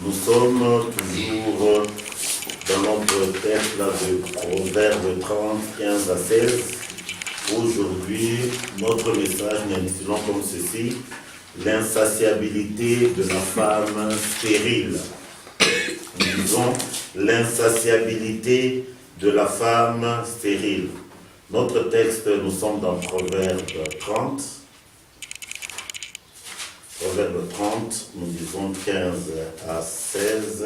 Nous sommes toujours dans notre texte là, de Proverbe 30, 15 à 16. Aujourd'hui, notre message nous intitulons comme ceci: l'insatiabilité de la femme stérile. Nous disons l'insatiabilité de la femme stérile. Notre texte, nous sommes dans Proverbe 30. Proverbe 30, nous disons 15 à 16.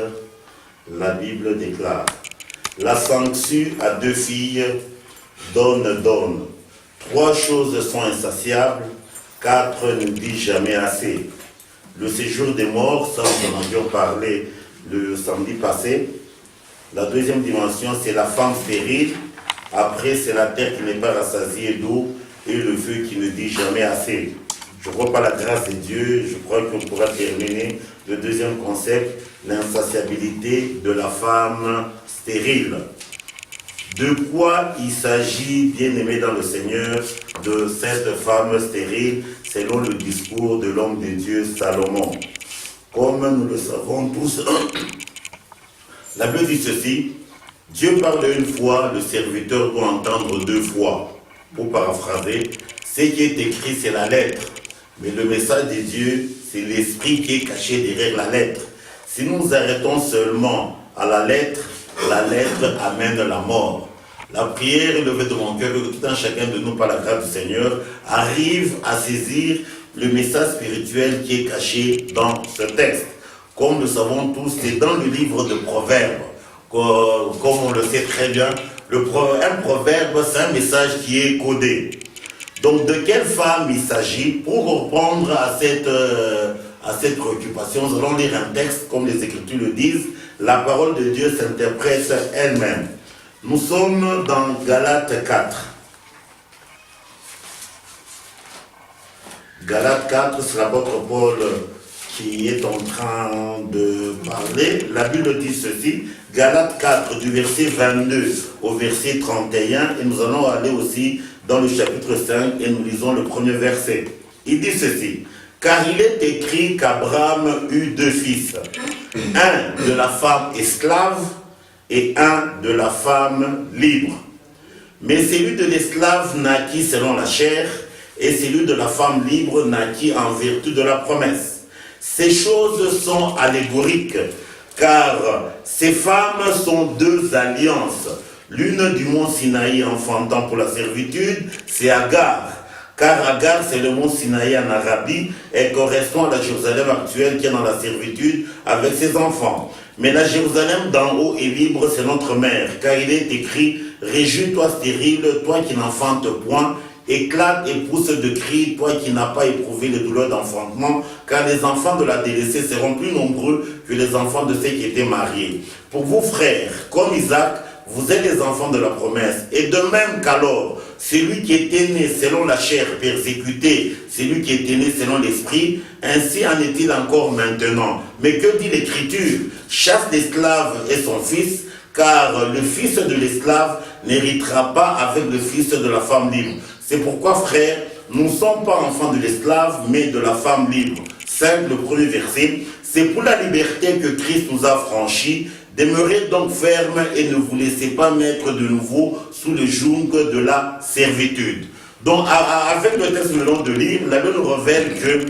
La Bible déclare: la sangsue à 2 filles donne. 3 choses sont insatiables, 4 ne dit jamais assez. Le séjour des morts, ça nous en avions parlé le samedi passé. La deuxième dimension, c'est la femme stérile. Après, c'est la terre qui n'est pas rassasiée d'eau et le feu qui ne dit jamais assez. Je crois par la grâce de Dieu, je crois qu'on pourra terminer le deuxième concept, l'insatiabilité de la femme stérile. De quoi il s'agit, bien-aimé dans le Seigneur, de cette femme stérile, selon le discours de l'homme de Dieu Salomon? Comme nous le savons tous, la Bible dit ceci: Dieu parle une fois, le serviteur doit entendre 2 fois. Pour paraphraser, ce qui est écrit, c'est la lettre. Mais le message de Dieu, c'est l'esprit qui est caché derrière la lettre. Si nous nous arrêtons seulement à la lettre amène la mort. La prière élevée de mon cœur, que tout un chacun de nous, par la grâce du Seigneur, arrive à saisir le message spirituel qui est caché dans ce texte. Comme nous savons tous, c'est dans le livre de Proverbes. Comme on le sait très bien, un proverbe, c'est un message qui est codé. Donc de quelle femme il s'agit? Pour répondre à cette préoccupation, nous allons lire un texte, comme les Écritures le disent. La parole de Dieu s'interprète elle-même. Nous sommes dans Galates 4. Galates 4, c'est l'apôtre Paul qui est en train de parler. La Bible dit ceci, Galates 4, du verset 22 au verset 31, et nous allons aller aussi dans le chapitre 5, et nous lisons le premier verset. Il dit ceci: car il est écrit qu'Abraham eut 2 fils, un de la femme esclave et un de la femme libre. Mais celui de l'esclave naquit selon la chair, et celui de la femme libre naquit en vertu de la promesse. Ces choses sont allégoriques, car ces femmes sont 2 alliances. L'une du mont Sinaï enfantant pour la servitude, c'est Agar. Car Agar, c'est le mont Sinaï en Arabie, et correspond à la Jérusalem actuelle qui est dans la servitude avec ses enfants. Mais la Jérusalem d'en haut est libre, c'est notre mère, car il est écrit: réjouis-toi stérile, toi qui n'enfantes point, éclate et pousse de cris, toi qui n'as pas éprouvé les douleurs d'enfantement, car les enfants de la délaissée seront plus nombreux que les enfants de ceux qui étaient mariés. Pour vous, frères, comme Isaac, vous êtes les enfants de la promesse. Et de même qu'alors, celui qui était né selon la chair persécuté, celui qui était né selon l'esprit, ainsi en est-il encore maintenant. Mais que dit l'Écriture? Chasse l'esclave et son fils, car le fils de l'esclave n'héritera pas avec le fils de la femme libre. C'est pourquoi, frères, nous ne sommes pas enfants de l'esclave, mais de la femme libre. 5, le premier verset. C'est pour la liberté que Christ nous a franchis. Demeurez donc fermes et ne vous laissez pas mettre de nouveau sous le joug de la servitude. Donc, avec le texte que nous venons de lire, la Bible nous révèle que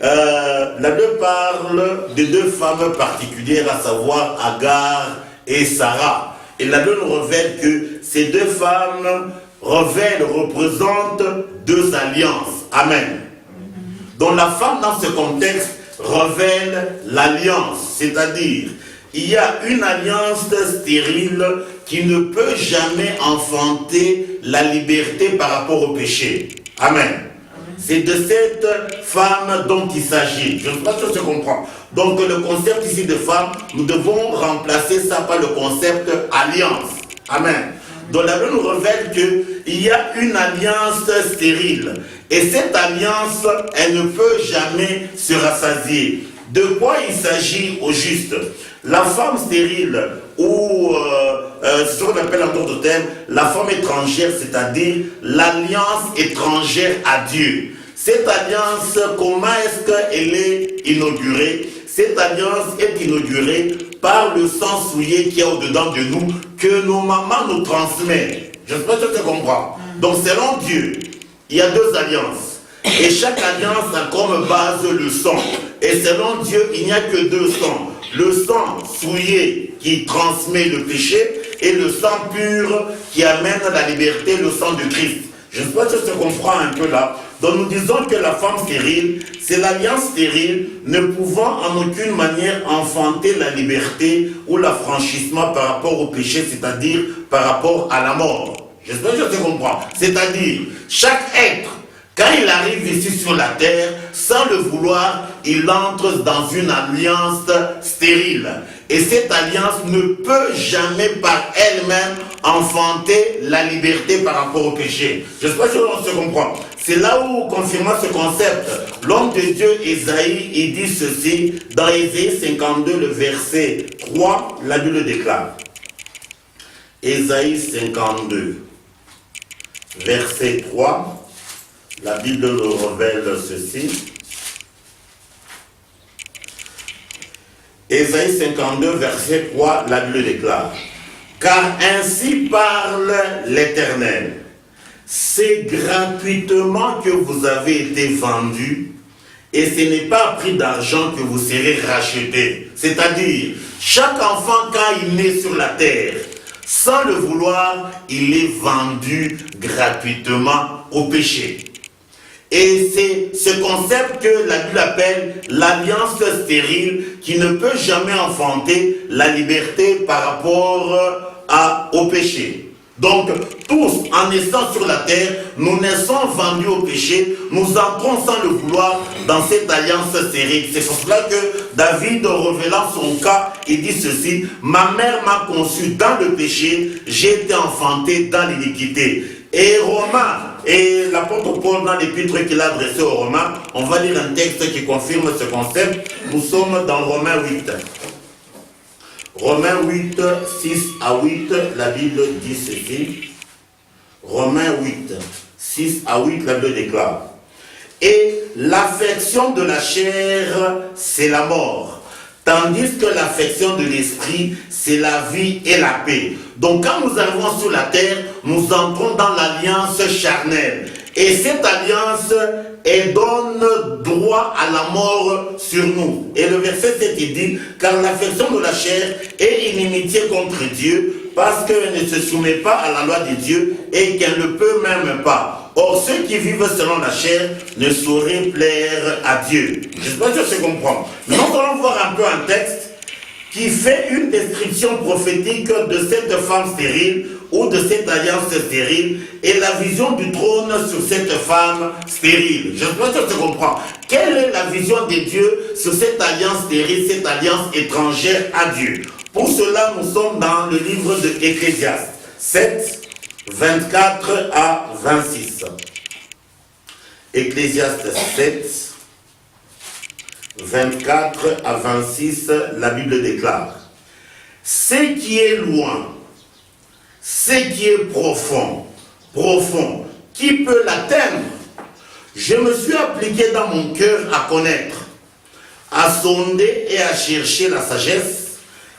la Bible parle de 2 femmes particulières, à savoir Agar et Sarah. Et la Bible nous révèle que ces 2 femmes représentent 2 alliances. Amen. Donc la femme dans ce contexte révèle l'alliance, c'est-à-dire il y a une alliance stérile qui ne peut jamais enfanter la liberté par rapport au péché. Amen. C'est de cette femme dont il s'agit. Je ne sais pas si on se comprend. Donc le concept ici de femme, nous devons remplacer ça par le concept alliance. Amen. Donc la Bible nous révèle qu'il y a une alliance stérile. Et cette alliance, elle ne peut jamais se rassasier. De quoi il s'agit au juste? La femme stérile, ou c'est ce qu'on appelle en d'autres termes, la femme étrangère, c'est-à-dire l'alliance étrangère à Dieu. Cette alliance, comment est-ce qu'elle est inaugurée? cette alliance est inaugurée par le sang souillé qui est au-dedans de nous, que nos mamans nous transmettent. Je ne sais pas si tu comprends. Donc selon Dieu, il y a deux alliances. Et chaque alliance a comme base le sang. Et selon Dieu, il n'y a que deux sangs. Le sang souillé qui transmet le péché et le sang pur qui amène la liberté, le sang de Christ. Je ne sais pas si tu comprends un peu là. Donc nous disons que la femme stérile, c'est l'alliance stérile ne pouvant en aucune manière enfanter la liberté ou l'affranchissement par rapport au péché, c'est-à-dire par rapport à la mort. Je ne sais pas si tu comprends. C'est-à-dire, chaque être, quand il arrive ici sur la terre, sans le vouloir, il entre dans une alliance stérile. Et cette alliance ne peut jamais par elle-même enfanter la liberté par rapport au péché. Je ne sais pas si on se comprend. C'est là où, confirmant ce concept, l'homme de Dieu, Ésaïe, il dit ceci, dans Ésaïe 52, le verset 3, la Bible déclare. Ésaïe 52, verset 3, la Bible nous révèle ceci. Ésaïe 52, verset 3, la Bible déclare. Car ainsi parle l'Éternel. C'est gratuitement que vous avez été vendus et ce n'est pas à prix d'argent que vous serez rachetés. C'est-à-dire, chaque enfant quand il naît sur la terre, sans le vouloir, il est vendu gratuitement au péché. Et c'est ce concept que la Bible appelle l'alliance stérile qui ne peut jamais enfanter la liberté par rapport au péché. Donc, tous, en naissant sur la terre, nous naissons vendus au péché, nous entrons sans le vouloir dans cette alliance stérile. C'est pour cela que David, révélant son cas, il dit ceci, « Ma mère m'a conçu dans le péché, j'ai été enfanté dans l'iniquité. » Et Romains, et l'apôtre Paul, dans l'épître qu'il a adressé aux Romains, on va lire un texte qui confirme ce concept. Nous sommes dans Romains 8. Romains 8, 6 à 8, la Bible dit ceci. Romains 8, 6 à 8, la Bible déclare. Et l'affection de la chair, c'est la mort. Tandis que l'affection de l'esprit, c'est la vie et la paix. Donc quand nous arrivons sur la terre, nous entrons dans l'alliance charnelle. Et cette alliance, elle donne droit à la mort sur nous. Et le verset 7, il dit, car l'affection de la chair est inimitié contre Dieu, parce qu'elle ne se soumet pas à la loi de Dieu et qu'elle ne peut même pas. Or, ceux qui vivent selon la chair ne sauraient plaire à Dieu. Je ne sais pas si je comprends. Mais nous allons voir un peu un texte qui fait une description prophétique de cette femme stérile ou de cette alliance stérile et la vision du trône sur cette femme stérile. Je ne sais pas si tu comprends. Quelle est la vision de Dieu sur cette alliance stérile, cette alliance étrangère à Dieu? Pour cela, nous sommes dans le livre de Ecclésiaste 7, 24 à 26. Ecclésiaste 7, 24 à 26, la Bible déclare. Ce qui est loin, ce qui est profond, qui peut l'atteindre? Je me suis appliqué dans mon cœur à connaître, à sonder et à chercher la sagesse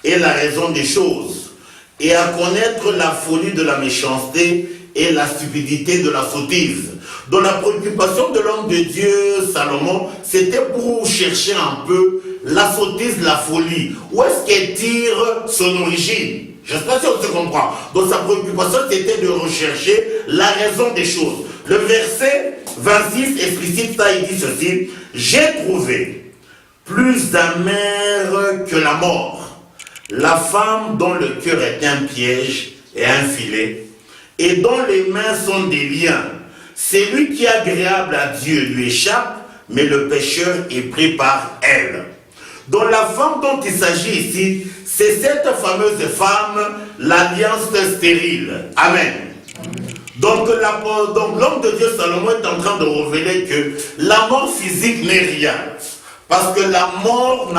et la raison des choses, et à connaître la folie de la méchanceté et la stupidité de la sottise. Donc la préoccupation de l'homme de Dieu, Salomon, c'était pour chercher un peu la sottise, la folie. Où est-ce qu'elle tire son origine? Je ne sais pas si on se comprend. Donc sa préoccupation, c'était de rechercher la raison des choses. Le verset 26 explicite ça, il dit ceci. J'ai trouvé plus amère que la mort la femme dont le cœur est un piège et un filet, et dont les mains sont des liens. C'est lui qui est agréable à Dieu lui échappe, mais le pécheur est pris par elle. Donc la femme dont il s'agit ici, c'est cette fameuse femme, l'alliance stérile. Amen. Donc l'homme de Dieu Salomon est en train de révéler que la mort physique n'est rien. Parce que la mort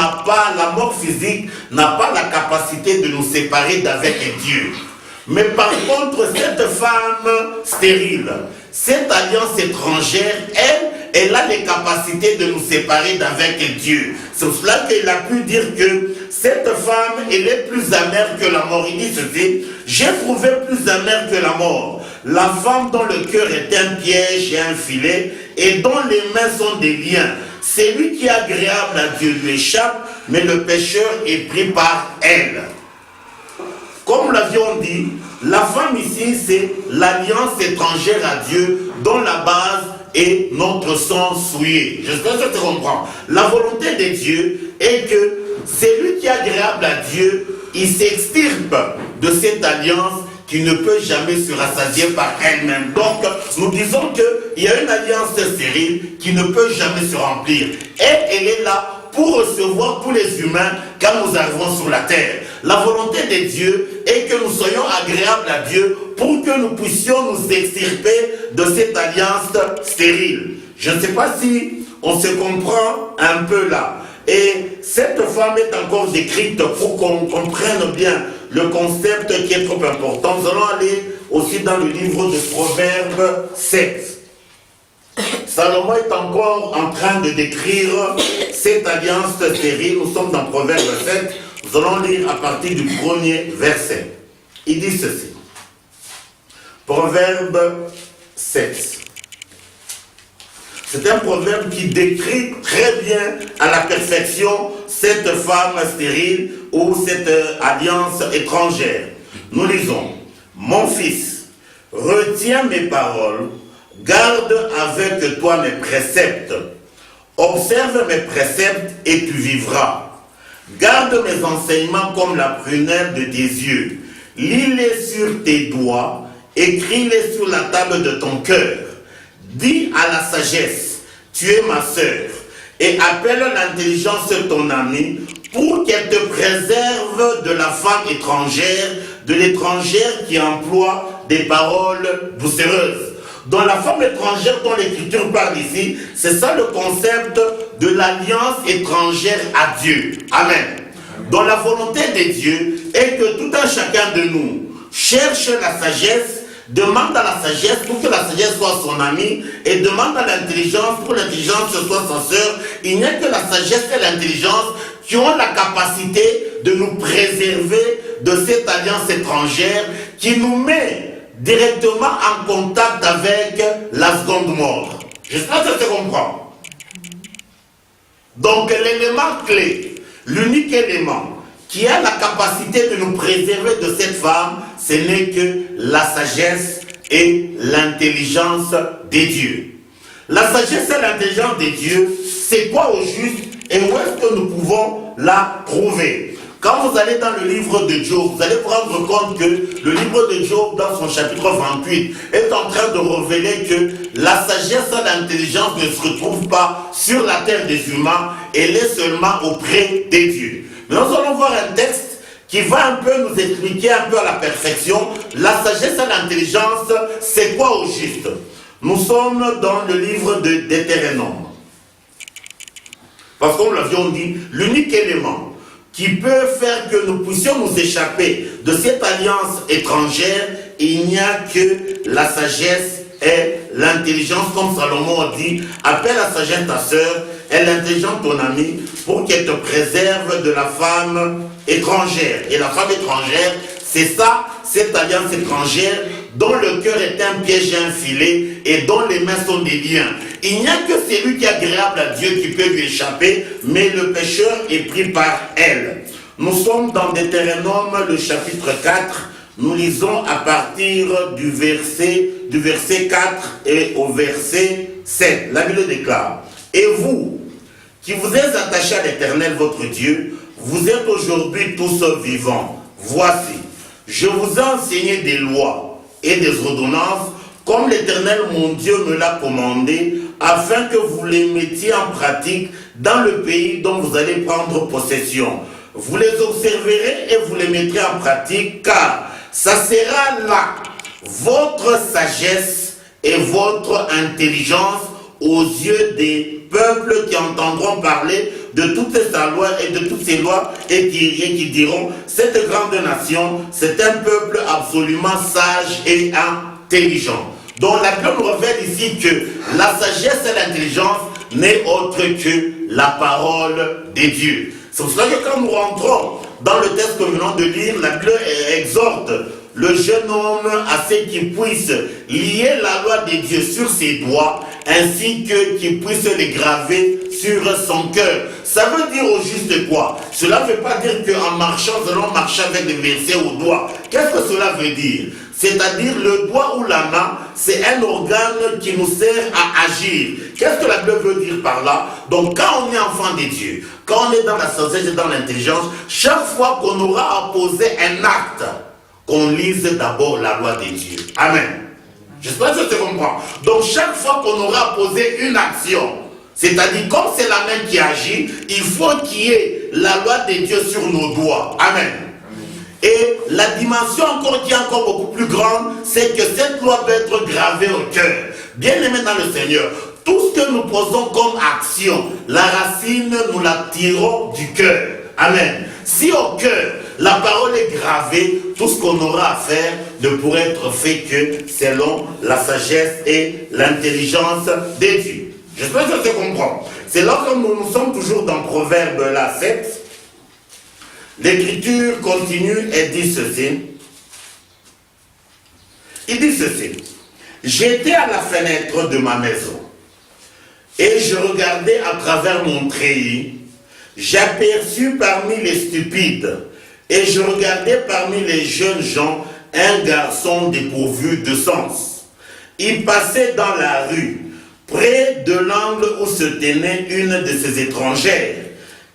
physique n'a pas la capacité de nous séparer d'avec Dieu. Mais par contre, cette femme stérile, cette alliance étrangère, elle a les capacités de nous séparer d'avec Dieu. C'est pour cela qu'il a pu dire que cette femme, elle est plus amère que la mort. Il dit ceci, j'ai trouvé plus amère que la mort la femme dont le cœur est un piège et un filet, et dont les mains sont des liens. C'est lui qui est agréable à Dieu lui échappe, mais le pécheur est pris par elle. Comme nous l'avions dit, la femme ici, c'est l'alliance étrangère à Dieu, dont la base est notre sang souillé. J'espère que tu comprends. La volonté de Dieu est que c'est lui qui est agréable à Dieu, il s'extirpe de cette alliance qui ne peut jamais se rassasier par elle-même. Donc, nous disons qu'il y a une alliance stérile qui ne peut jamais se remplir. Elle est là pour recevoir tous les humains quand nous arrivons sur la terre. La volonté de Dieu est que nous soyons agréables à Dieu pour que nous puissions nous extirper de cette alliance stérile. Je ne sais pas si on se comprend un peu là. Et cette femme est encore décrite pour qu'on comprenne bien le concept qui est trop important. Nous allons aller aussi dans le livre de Proverbes 7. Salomon est encore en train de décrire cette alliance stérile. Nous sommes dans Proverbes 7. Nous allons lire à partir du premier verset. Il dit ceci. Proverbe 7. C'est un proverbe qui décrit très bien à la perfection cette femme stérile ou cette alliance étrangère. Nous lisons, « Mon fils, retiens mes paroles, garde avec toi mes préceptes, observe mes préceptes et tu vivras. Garde mes enseignements comme la prunelle de tes yeux, lis-les sur tes doigts, écris-les sur la table de ton cœur. Dis à la sagesse, tu es ma sœur, et appelle l'intelligence ton ami, pour qu'elle te préserve de la femme étrangère, de l'étrangère qui emploie des paroles doucereuses. Dans la femme étrangère dont l'Écriture parle ici, c'est ça le concept de l'alliance étrangère à Dieu. Amen. Dans la volonté de Dieu est que tout un chacun de nous cherche la sagesse, demande à la sagesse pour que la sagesse soit son amie et demande à l'intelligence pour que l'intelligence soit sa sœur. Il n'y a que la sagesse et l'intelligence qui ont la capacité de nous préserver de cette alliance étrangère qui nous met directement en contact avec la seconde mort. J'espère que tu comprends. Donc l'élément clé, l'unique élément qui a la capacité de nous préserver de cette femme, ce n'est que la sagesse et l'intelligence des dieux. La sagesse et l'intelligence des dieux, c'est quoi au juste et où est-ce que nous pouvons la trouver? Quand vous allez dans le livre de Job, vous allez prendre compte que le livre de Job, dans son chapitre 28, est en train de révéler que la sagesse et l'intelligence ne se retrouvent pas sur la terre des humains, elle est seulement auprès des dieux. Mais nous allons voir un texte qui va un peu nous expliquer un peu à la perfection la sagesse et l'intelligence, c'est quoi au juste? Nous sommes dans le livre de Deutéronome. Parce que comme nous l'avions dit, l'unique élément qui peut faire que nous puissions nous échapper de cette alliance étrangère, il n'y a que la sagesse et l'intelligence, comme Salomon a dit, appelle la sagesse ta sœur et l'intelligence ton ami pour qu'elle te préserve de la femme étrangère. Et la femme étrangère, c'est ça, cette alliance étrangère dont le cœur est un piège et un filet et dont les mains sont des liens. Il n'y a que celui qui est agréable à Dieu qui peut lui échapper, mais le pécheur est pris par elle. Nous sommes dans Deutéronome, le chapitre 4. Nous lisons à partir du verset 4 et au verset 7. La Bible déclare, « Et vous, qui vous êtes attachés à l'Éternel votre Dieu, vous êtes aujourd'hui tous vivants. Voici, je vous ai enseigné des lois et des ordonnances, comme l'Éternel mon Dieu me l'a commandé, afin que vous les mettiez en pratique dans le pays dont vous allez prendre possession. Vous les observerez et vous les mettrez en pratique, car ça sera là votre sagesse et votre intelligence aux yeux des peuples qui entendront parler de toutes ces lois et de toutes ces lois et qui diront, cette grande nation, c'est un peuple absolument sage et intelligent. Donc la Bible nous révèle ici que la sagesse et l'intelligence n'est autre que la parole de Dieu. C'est pour cela que quand nous rentrons dans le texte que nous venons de lire, la Bible exhorte le jeune homme à ce qu'il puisse lier la loi de Dieu sur ses doigts, ainsi que qu'il puisse les graver sur son cœur. Ça veut dire au juste quoi? Cela ne veut pas dire qu'en marchant, nous allons marcher avec des versets au doigt. Qu'est-ce que cela veut dire? C'est-à-dire le doigt ou la main, c'est un organe qui nous sert à agir. Qu'est-ce que la Bible veut dire par là? Donc quand on est enfant de Dieu, quand on est dans la sagesse et dans l'intelligence, chaque fois qu'on aura à poser un acte, qu'on lise d'abord la loi de Dieu. Amen. J'espère que tu comprends. Donc chaque fois qu'on aura posé une action, c'est-à-dire comme c'est la main qui agit, il faut qu'il y ait la loi de Dieu sur nos doigts. Amen. Et la dimension encore qui est encore beaucoup plus grande, c'est que cette loi peut être gravée au cœur. Bien aimé dans le Seigneur, tout ce que nous posons comme action, la racine, nous la tirons du cœur. Amen. Si au cœur, la parole est gravée, tout ce qu'on aura à faire ne pourrait être fait que selon la sagesse et l'intelligence de Dieu. J'espère que tu comprends. C'est là que nous sommes toujours dans Proverbe là, 7. L'écriture continue et dit ceci. Il dit ceci. J'étais à la fenêtre de ma maison et je regardais à travers mon treillis. J'aperçus parmi les stupides et je regardais parmi les jeunes gens un garçon dépourvu de sens. Il passait dans la rue, près de l'angle où se tenait une de ces étrangères,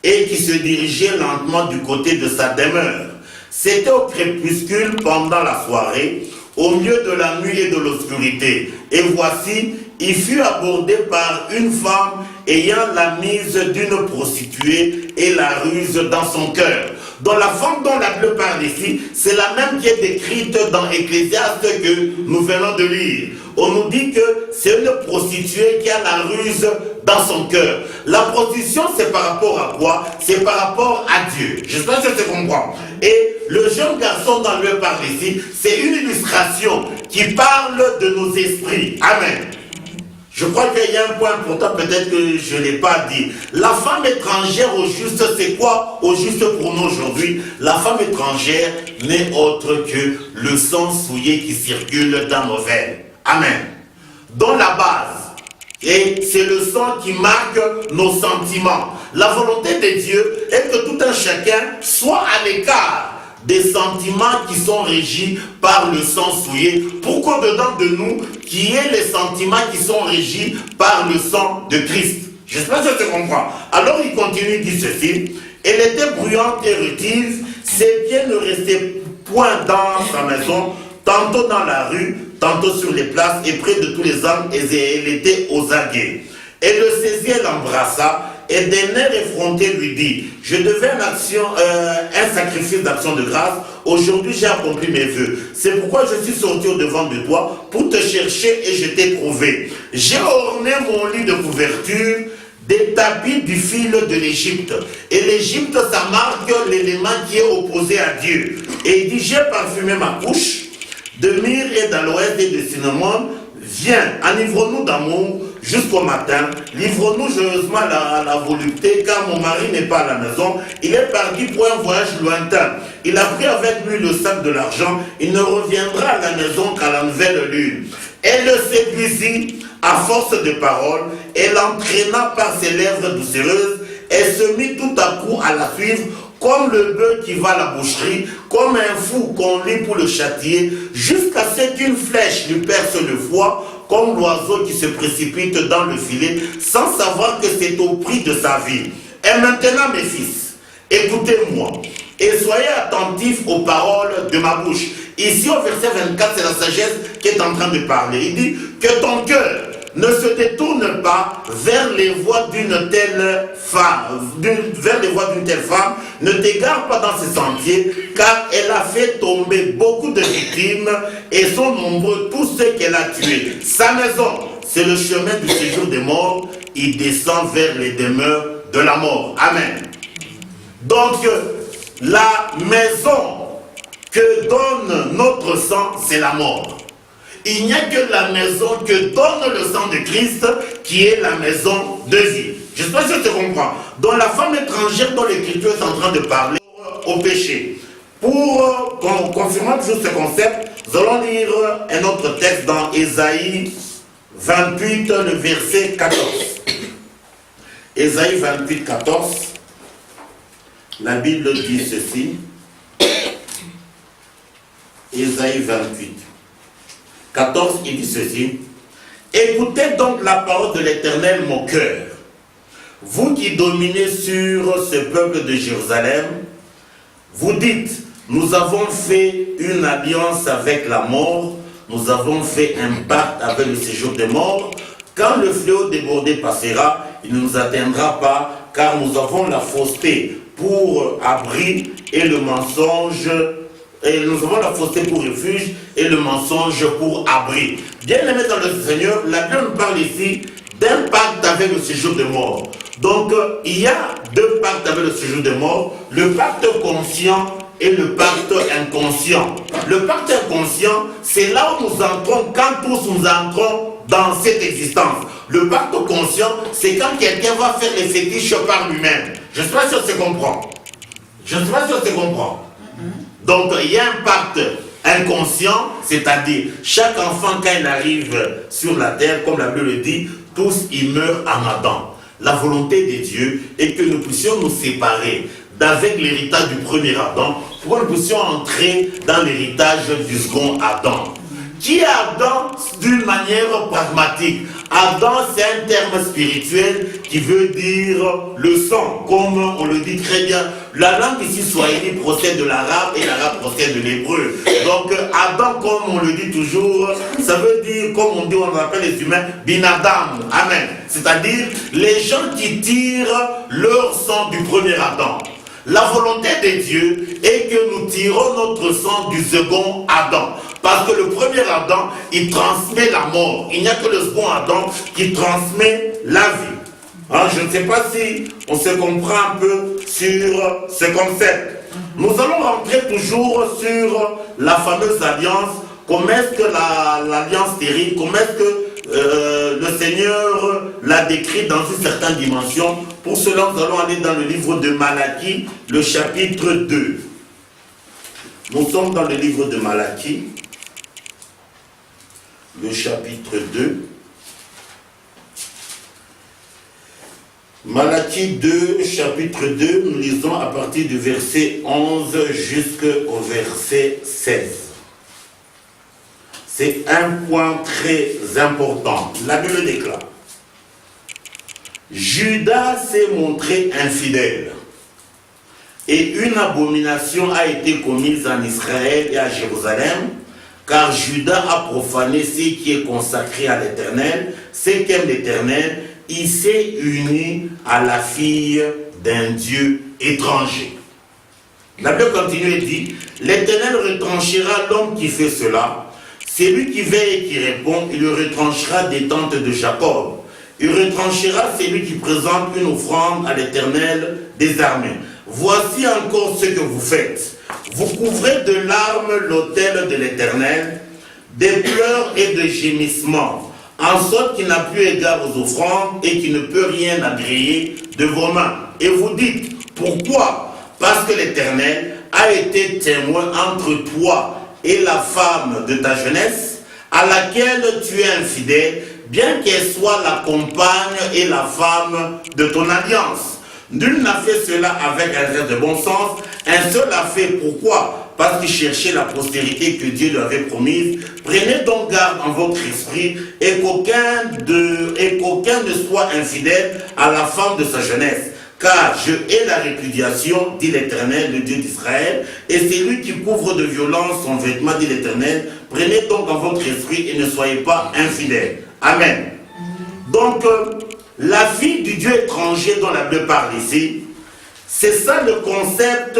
et qui se dirigeait lentement du côté de sa demeure. C'était au crépuscule pendant la soirée, au milieu de la nuit et de l'obscurité. Et voici, il fut abordé par une femme ayant la mise d'une prostituée et la ruse dans son cœur. Donc la femme dont la Bible parle ici, c'est la même qui est décrite dans Ecclésiaste que nous venons de lire. On nous dit que c'est une prostituée qui a la ruse dans son cœur. La prostitution, c'est par rapport à quoi? C'est par rapport à Dieu. J'espère que tu comprends. Et le jeune garçon dont Dieu parle ici, c'est une illustration qui parle de nos esprits. Amen. Je crois qu'il y a un point important, peut-être que je ne l'ai pas dit. La femme étrangère au juste, c'est quoi au juste pour nous aujourd'hui? La femme étrangère n'est autre que le sang souillé qui circule dans nos veines. Amen. Dans la base, et c'est le sang qui marque nos sentiments. La volonté de Dieu est que tout un chacun soit à l'écart des sentiments qui sont régis par le sang souillé, pour qu'au-dedans de nous, qu'il y ait les sentiments qui sont régis par le sang de Christ. J'espère que tu comprends. Alors il continue, dit ceci. Elle était bruyante et rutive, ses pieds ne restaient point dans sa maison, tantôt dans la rue, tantôt sur les places et près de tous les hommes, et elle était aux aguets. Elle le saisit, elle l'embrassa, et d'un air effronté lui dit, je devais un sacrifice d'action de grâce, aujourd'hui j'ai accompli mes vœux. C'est pourquoi je suis sorti au-devant de toi pour te chercher et je t'ai trouvé. J'ai orné mon lit de couverture des tapis du fil de l'Égypte. Et l'Égypte, ça marque l'élément qui est opposé à Dieu. Et il dit, j'ai parfumé ma couche de myrrhe et d'aloès et de cinnamon. Viens, enivrons-nous d'amour jusqu'au matin, livrons-nous joyeusement la volupté, car mon mari n'est pas à la maison, il est parti pour un voyage lointain. Il a pris avec lui le sac de l'argent, il ne reviendra à la maison qu'à la nouvelle lune. Elle le séduisit à force de paroles, elle l'entraîna par ses lèvres doucereuses, elle se mit tout à coup à la suivre, comme le bœuf qui va à la boucherie, comme un fou qu'on lit pour le châtier, jusqu'à ce qu'une flèche lui perce le foie, comme l'oiseau qui se précipite dans le filet, sans savoir que c'est au prix de sa vie. Et maintenant, mes fils, écoutez-moi, et soyez attentifs aux paroles de ma bouche. Ici, au verset 24, c'est la sagesse qui est en train de parler. Il dit que ton cœur ne se détourne pas vers les voies d'une telle femme, ne t'égare pas dans ses sentiers, car elle a fait tomber beaucoup de victimes et sont nombreux tous ceux qu'elle a tués. Sa maison, c'est le chemin du séjour des morts, il descend vers les demeures de la mort. Amen. Donc, la maison que donne notre sang, c'est la mort. il n'y a que la maison que donne le sang de Christ qui est la maison de vie. Je ne sais pas si tu comprends. Donc la femme étrangère dont l'Écriture est en train de parler au péché. Pour confirmer toujours ce concept, nous allons lire un autre texte dans Ésaïe 28, le verset 14. Ésaïe 28, 14. La Bible dit ceci. Ésaïe 28, 14, il dit ceci. Écoutez donc la parole de l'Éternel, mon cœur. Vous qui dominez sur ce peuple de Jérusalem, vous dites, nous avons fait une alliance avec la mort, nous avons fait un pacte avec le séjour des morts. Quand le fléau débordé passera, il ne nous atteindra pas, car nous avons la fausseté pour abri et le mensonge, et nous avons la fausseté pour refuge et le mensonge pour abri. Bien aimé dans le Seigneur, la Bible nous parle ici d'un pacte avec le séjour des morts. Donc, il y a deux pactes avec le séjour des morts, le pacte conscient et le pacte inconscient. Le pacte inconscient, c'est là où nous entrons, quand tous nous entrons dans cette existence. Le pacte conscient, c'est quand quelqu'un va faire les fétiches par lui-même. Je ne sais pas si on se comprend. Je ne sais pas si on se comprend. Donc, il y a un pacte inconscient, c'est-à-dire, chaque enfant, quand il arrive sur la terre, comme la Bible le dit, tous ils meurent en Adam. La volonté de Dieu est que nous puissions nous séparer d'avec l'héritage du premier Adam pour que nous puissions entrer dans l'héritage du second Adam. Qui est Adam d'une manière pragmatique? Adam, c'est un terme spirituel qui veut dire le sang, comme on le dit très bien. La langue ici swahili procède de l'arabe et l'arabe procède de l'hébreu. Donc Adam, comme on le dit toujours, ça veut dire, comme on dit, on appelle les humains, binadam, amen. C'est-à-dire les gens qui tirent leur sang du premier Adam. La volonté de Dieu est que nous tirons notre sang du second Adam. Parce que le premier Adam, il transmet la mort. Il n'y a que le second Adam qui transmet la vie. Alors, je ne sais pas si on se comprend un peu sur ce concept. Nous allons rentrer toujours sur la fameuse alliance. Comment est-ce que l'alliance terrible, comment est-ce que le Seigneur l'a décrit dans une certaine dimension. Pour cela, nous allons aller dans le livre de Malachie, le chapitre 2. Nous sommes dans le livre de Malachie, le chapitre 2. Malachie 2, chapitre 2, nous lisons à partir du verset 11 jusqu'au verset 16. C'est un point très important. La Bible déclare. Judas s'est montré infidèle et une abomination a été commise en Israël et à Jérusalem, car Judas a profané ce qui est consacré à l'Éternel, ce qu'aime l'Éternel, il s'est uni à la fille d'un Dieu étranger. La Bible continue et dit, l'Éternel retranchera l'homme qui fait cela. C'est lui qui veille et qui répond, il le retranchera des tentes de Jacob. Il retranchera celui qui présente une offrande à l'Éternel des armées. Voici encore ce que vous faites. Vous couvrez de larmes l'autel de l'Éternel, des pleurs et de gémissements, en sorte qu'il n'a plus égard aux offrandes et qu'il ne peut rien agréer de vos mains. Et vous dites, pourquoi? Parce que l'Éternel a été témoin entre toi et la femme de ta jeunesse, à laquelle tu es infidèle, bien qu'elle soit la compagne et la femme de ton alliance. Nul n'a fait cela avec un geste de bon sens, un seul l'a fait. Pourquoi? Parce qu'il cherchait la postérité que Dieu lui avait promise. Prenez donc garde en votre esprit et qu'aucun ne soit infidèle à la femme de sa jeunesse. Car je hais la répudiation, dit l'Éternel, le Dieu d'Israël, et c'est lui qui couvre de violence son vêtement, dit l'Éternel. Prenez donc en votre esprit et ne soyez pas infidèles. Amen. Donc, la fille du Dieu étranger dont la Bible parle ici, c'est ça le concept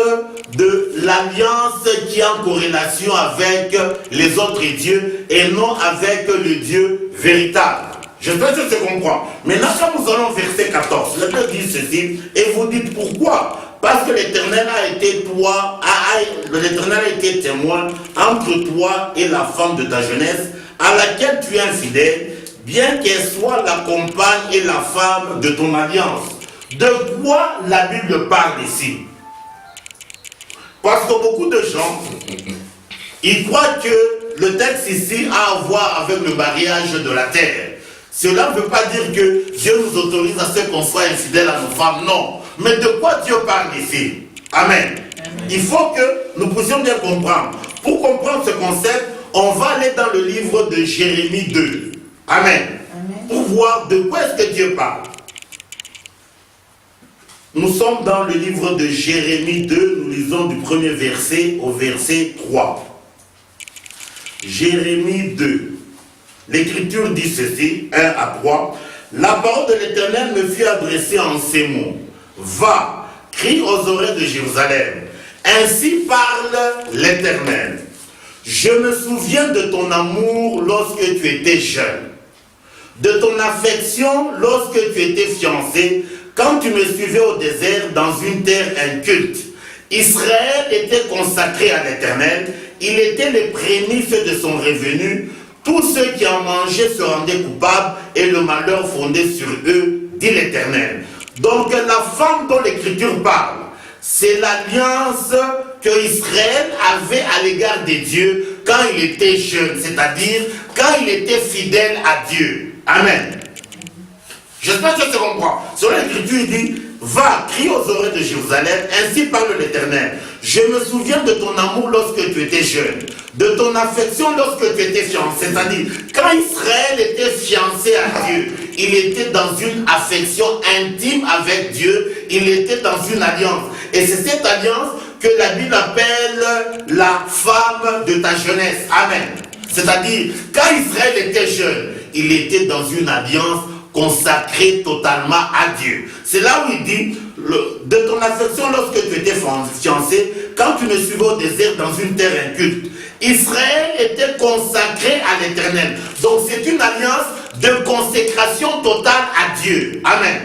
de l'alliance qui est en corrélation avec les autres dieux et non avec le Dieu véritable. Je sais pas si je comprends. Maintenant, quand nous allons au verset 14, la Bible dit ceci, et vous dites pourquoi? Parce que l'Éternel a été l'Éternel a été témoin entre toi et la femme de ta jeunesse, à laquelle tu es infidèle, bien qu'elle soit la compagne et la femme de ton alliance. De quoi la Bible parle ici? Parce que beaucoup de gens, ils croient que le texte ici a à voir avec le mariage de la terre. Cela ne veut pas dire que Dieu nous autorise à ce qu'on soit infidèle à nos femmes, non. Mais de quoi Dieu parle ici? Amen. Il faut que nous puissions bien comprendre. Pour comprendre ce concept, on va aller dans le livre de Jérémie 2. Amen. Pour voir de quoi est-ce que Dieu parle. Nous sommes dans le livre de Jérémie 2, nous lisons du premier verset au verset 3. Jérémie 2. L'Écriture dit ceci, 1 à 3. La parole de l'Éternel me fut adressée en ces mots. Va, crie aux oreilles de Jérusalem. Ainsi parle l'Éternel. Je me souviens de ton amour lorsque tu étais jeune, de ton affection lorsque tu étais fiancé, quand tu me suivais au désert dans une terre inculte. Israël était consacré à l'Éternel, il était les prémices de son revenu. Tous ceux qui en mangeaient se rendaient coupables et le malheur fondait sur eux, dit l'Éternel. Donc la femme dont l'Écriture parle, c'est l'alliance que Israël avait à l'égard de Dieu quand il était jeune, c'est-à-dire quand il était fidèle à Dieu. Amen. J'espère que tu comprends. Sur l'Écriture, il dit, va, crie aux oreilles de Jérusalem, ainsi parle l'Éternel. Je me souviens de ton amour lorsque tu étais jeune, de ton affection lorsque tu étais fiancé. C'est-à-dire, quand Israël était fiancé à Dieu, il était dans une affection intime avec Dieu, il était dans une alliance. Et c'est cette alliance que la Bible appelle la femme de ta jeunesse. Amen. C'est-à-dire, quand Israël était jeune, il était dans une alliance consacrée totalement à Dieu. C'est là où il dit, de ton affection lorsque tu étais fiancé, quand tu me suivais au désert dans une terre inculte. Israël était consacré à l'Éternel. Donc c'est une alliance de consécration totale à Dieu. Amen.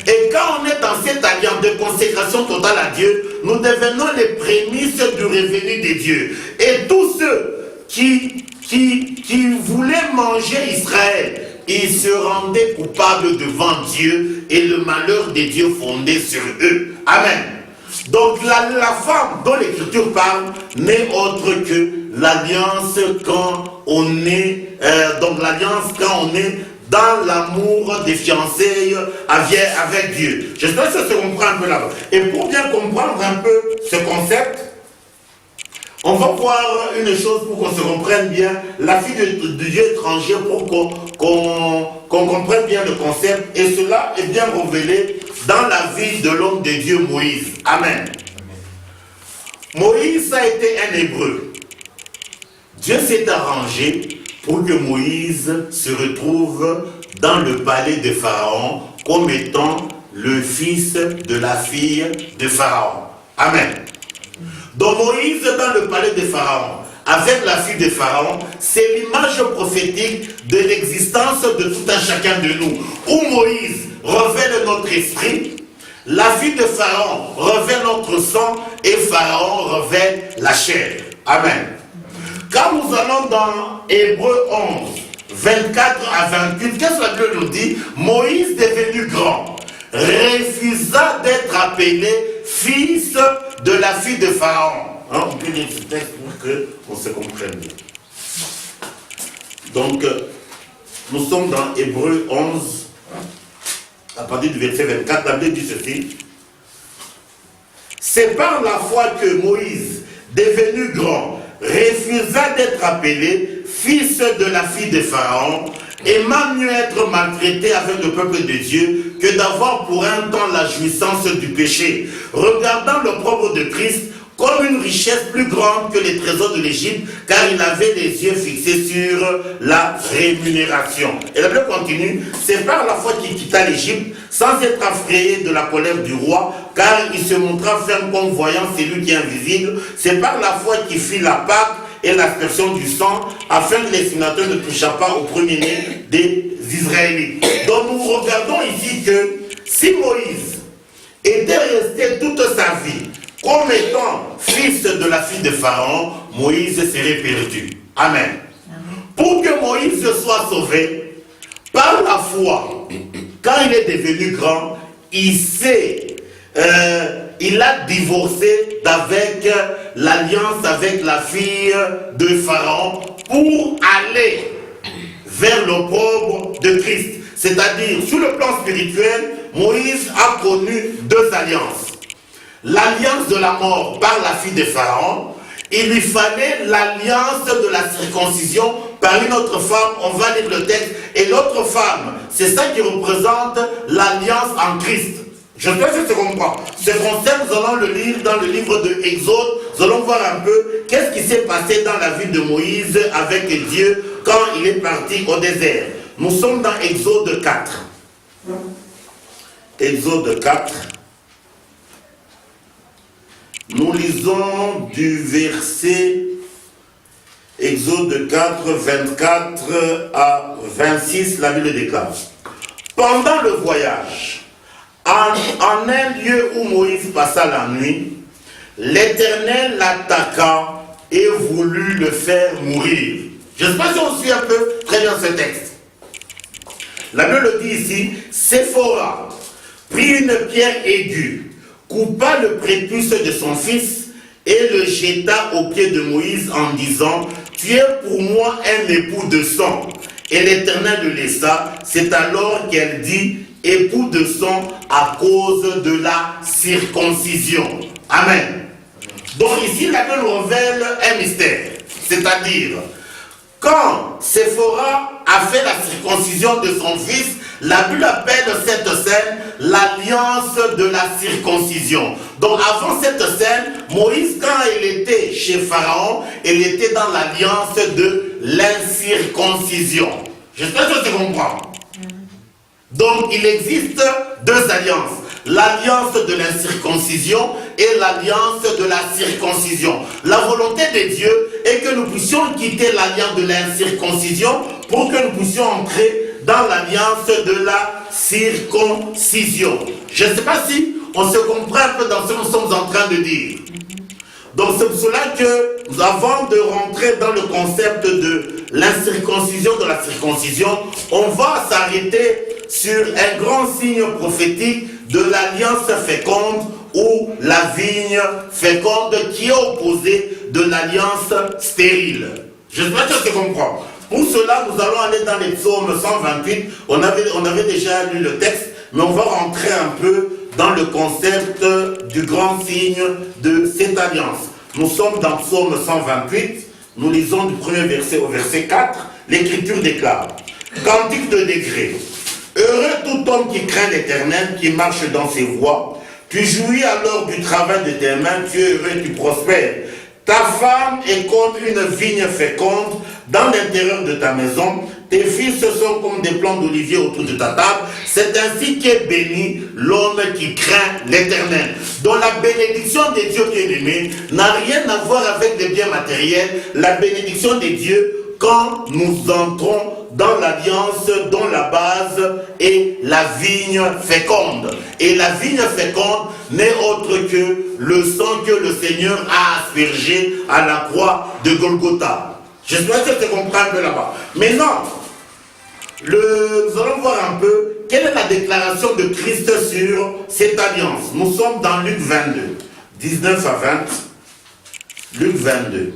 Et quand on est dans cette alliance de consécration totale à Dieu, nous devenons les prémices du revenu de Dieu. Et tous ceux qui voulaient manger Israël, ils se rendaient coupables devant Dieu et le malheur de Dieu fondait sur eux. Amen. Donc la femme dont l'Écriture parle n'est autre que l'alliance quand on est dans l'amour des fiançailles avec Dieu. J'espère que ça se comprend un peu là-bas. Et pour bien comprendre un peu ce concept, on va voir une chose pour qu'on se comprenne bien, la fille de Dieu étranger, pour qu'on comprenne bien le concept. Et cela est bien révélé dans la vie de l'homme de Dieu Moïse. Amen. Moïse a été un Hébreu. Dieu s'est arrangé pour que Moïse se retrouve dans le palais de Pharaon comme étant le fils de la fille de Pharaon. Amen. Donc Moïse dans le palais de Pharaon, avec la fille de Pharaon, c'est l'image prophétique de l'existence de tout un chacun de nous. Où Moïse révèle notre esprit, la fille de Pharaon révèle notre sang et Pharaon révèle la chair. Amen. Quand nous allons dans Hébreux 11, 24 à 28, qu'est-ce que la Bible nous dit? Moïse devenu grand refusa d'être appelé fils de la fille de Pharaon. Hein, on peut lire ce texte pour qu'on se comprenne bien. Donc, nous sommes dans Hébreux 11, à partir du verset 24, la Bible dit ceci. C'est par la foi que Moïse, devenu grand, refusa d'être appelé fils de la fille de Pharaon, aimant mieux être maltraité avec le peuple de Dieu que d'avoir pour un temps la jouissance du péché, regardant l'opprobre de Christ comme une richesse plus grande que les trésors de l'Égypte, car il avait les yeux fixés sur la rémunération. Et la Bible continue, c'est par la foi qu'il quitta l'Égypte, sans être effrayé de la colère du roi, car il se montra ferme comme voyant celui qui est invisible. C'est par la foi qu'il fit la Pâque et l'aspersion du sang, afin que les sénateurs ne touchent pas au premier-né des Israélites. Donc nous regardons ici que si Moïse était resté toute sa vie comme étant fils de la fille de Pharaon, Moïse serait perdu. Amen. pour que Moïse soit sauvé, par la foi, quand il est devenu grand, il a divorcé avec l'alliance avec la fille de Pharaon pour aller vers l'opprobre de Christ. C'est-à-dire, sur le plan spirituel, Moïse a connu deux alliances. L'alliance de la mort par la fille de Pharaon, il lui fallait l'alliance de la circoncision par une autre femme, on va lire le texte, et l'autre femme, c'est ça qui représente l'alliance en Christ. Je sais que tu comprends. Ce concept, nous allons le lire dans le livre de Exode. Nous allons voir un peu qu'est-ce qui s'est passé dans la vie de Moïse avec Dieu quand il est parti au désert. Nous sommes dans Exode 4. Exode 4. Nous lisons du verset Exode 4, 24 à 26, la Bible déclare. Pendant le voyage, en un lieu où Moïse passa la nuit, l'Éternel l'attaqua et voulut le faire mourir. Je ne sais pas si on suit un peu très bien ce texte. La Bible le dit ici, Séphora prit une pierre aiguë, coupa le prépuce de son fils et le jeta aux pieds de Moïse en disant, tu es pour moi un époux de sang. Et l'Éternel le laissa. C'est alors qu'elle dit, époux de sang à cause de la circoncision. Amen. Donc ici, la Bible révèle un mystère. C'est-à-dire, quand Séphora a fait la circoncision de son fils, la Bible appelle cette scène l'alliance de la circoncision. Donc avant cette scène, Moïse, quand il était chez Pharaon, il était dans l'alliance de l'incirconcision. J'espère que tu comprends. Donc il existe deux alliances. L'alliance de l'incirconcision et l'alliance de la circoncision. La volonté de Dieu est que nous puissions quitter l'alliance de l'incirconcision pour que nous puissions entrer dans l'alliance de la circoncision. Je ne sais pas si on se comprend un peu dans ce que nous sommes en train de dire. Donc c'est pour cela que, avant de rentrer dans le concept de l'incirconcision, de la circoncision, on va s'arrêter sur un grand signe prophétique de l'alliance féconde ou la vigne féconde qui est opposée de l'alliance stérile. Je ne sais pas si tu comprends. Pour cela, nous allons aller dans les psaumes 128. On avait déjà lu le texte, mais on va rentrer un peu dans le concept du grand signe de cette alliance. Nous sommes dans psaume 128. Nous lisons du premier verset au verset 4. L'Écriture déclare, cantique de décret. Heureux tout homme qui craint l'Éternel, qui marche dans ses voies. Tu jouis alors du travail de tes mains, tu es heureux, tu prospères. Ta femme est comme une vigne féconde dans l'intérieur de ta maison. Tes fils sont comme des plants d'olivier autour de ta table. C'est ainsi qu'est béni l'homme qui craint l'Éternel. Donc la bénédiction des dieux bien-aimés n'a rien à voir avec des biens matériels. La bénédiction des dieux, quand nous entrons dans l'alliance dont la base est la vigne féconde. Et la vigne féconde n'est autre que le sang que le Seigneur a aspergé à la croix de Golgotha. J'espère que tu comprends un peu là-bas. Maintenant, nous allons voir un peu quelle est la déclaration de Christ sur cette alliance. Nous sommes dans Luc 22, 19 à 20. Luc 22.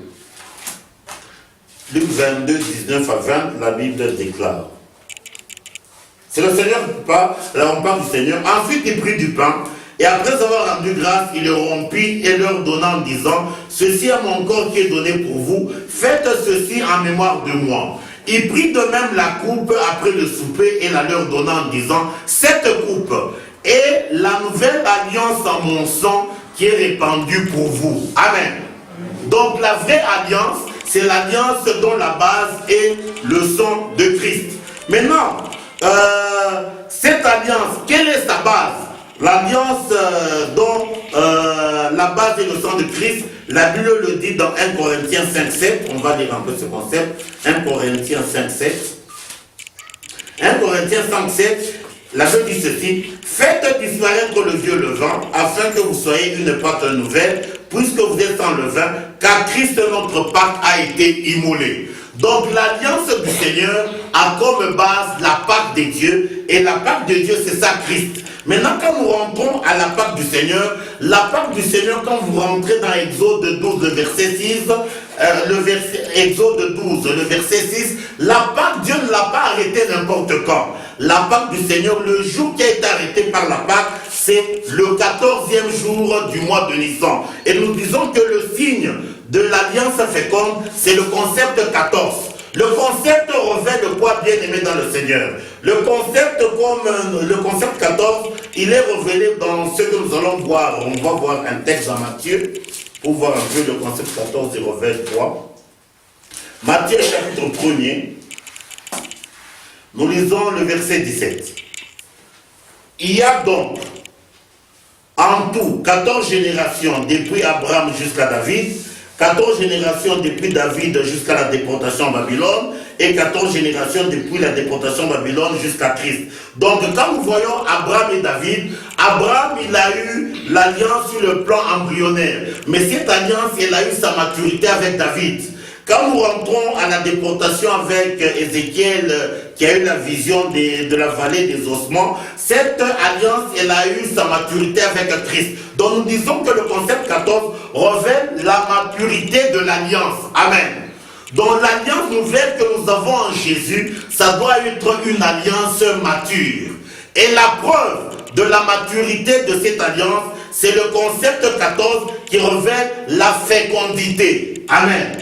Luc 22, 19 à 20, la Bible déclare. C'est le Seigneur qui parle, là on parle du Seigneur. Ensuite, il prit du pain, et après avoir rendu grâce, il le rompit et leur donna en disant, ceci est mon corps qui est donné pour vous, faites ceci en mémoire de moi. Il prit de même la coupe après le souper et la leur donna en disant, cette coupe est la nouvelle alliance en mon sang qui est répandue pour vous. Amen. Donc la vraie alliance, c'est l'alliance dont la base est le sang de Christ. Maintenant, cette alliance, quelle est sa base? L'alliance dont la base est le sang de Christ, la Bible le dit dans 1 Corinthiens 5,7. On va lire un peu ce concept. 1 Corinthiens 5,7. 1 Corinthiens 5,7, la Bible dit ceci. Faites disparaître le vieux levain, afin que vous soyez une pâte nouvelle, puisque vous êtes sans levain, car Christ notre Pâque a été immolé. Donc l'alliance du Seigneur a comme base la Pâque de Dieu, et la Pâque de Dieu c'est ça Christ. Maintenant quand nous rentrons à la Pâque du Seigneur, la Pâque du Seigneur, quand vous rentrez dans Exode 12, le verset 6, Exode 12, le verset 6, la Pâque, Dieu ne l'a pas arrêtée n'importe quand. La Pâque du Seigneur, le jour qui a été arrêté par la Pâque, c'est le 14e jour du mois de Nissan. Et nous disons que le signe de l'alliance féconde, c'est le concept 14. Le concept revêt de quoi bien aimé dans le Seigneur. Le concept 14, il est révélé dans ce que nous allons voir. On va voir un texte dans Matthieu pour voir un peu le concept 14 et revêt quoi. Matthieu chapitre 1er, nous lisons le verset 17. Il y a donc en tout 14 générations depuis Abraham jusqu'à David, 14 générations depuis David jusqu'à la déportation en Babylone, et 14 générations depuis la déportation en Babylone jusqu'à Christ. Donc quand nous voyons Abraham et David, Abraham il a eu l'alliance sur le plan embryonnaire, mais cette alliance elle a eu sa maturité avec David. Quand nous rentrons à la déportation avec Ézéchiel, qui a eu la vision de la vallée des ossements, cette alliance, elle a eu sa maturité avec Christ. Donc nous disons que le concept 14 révèle la maturité de l'alliance. Amen. Donc l'alliance nouvelle que nous avons en Jésus, ça doit être une alliance mature. Et la preuve de la maturité de cette alliance, c'est le concept 14 qui révèle la fécondité. Amen.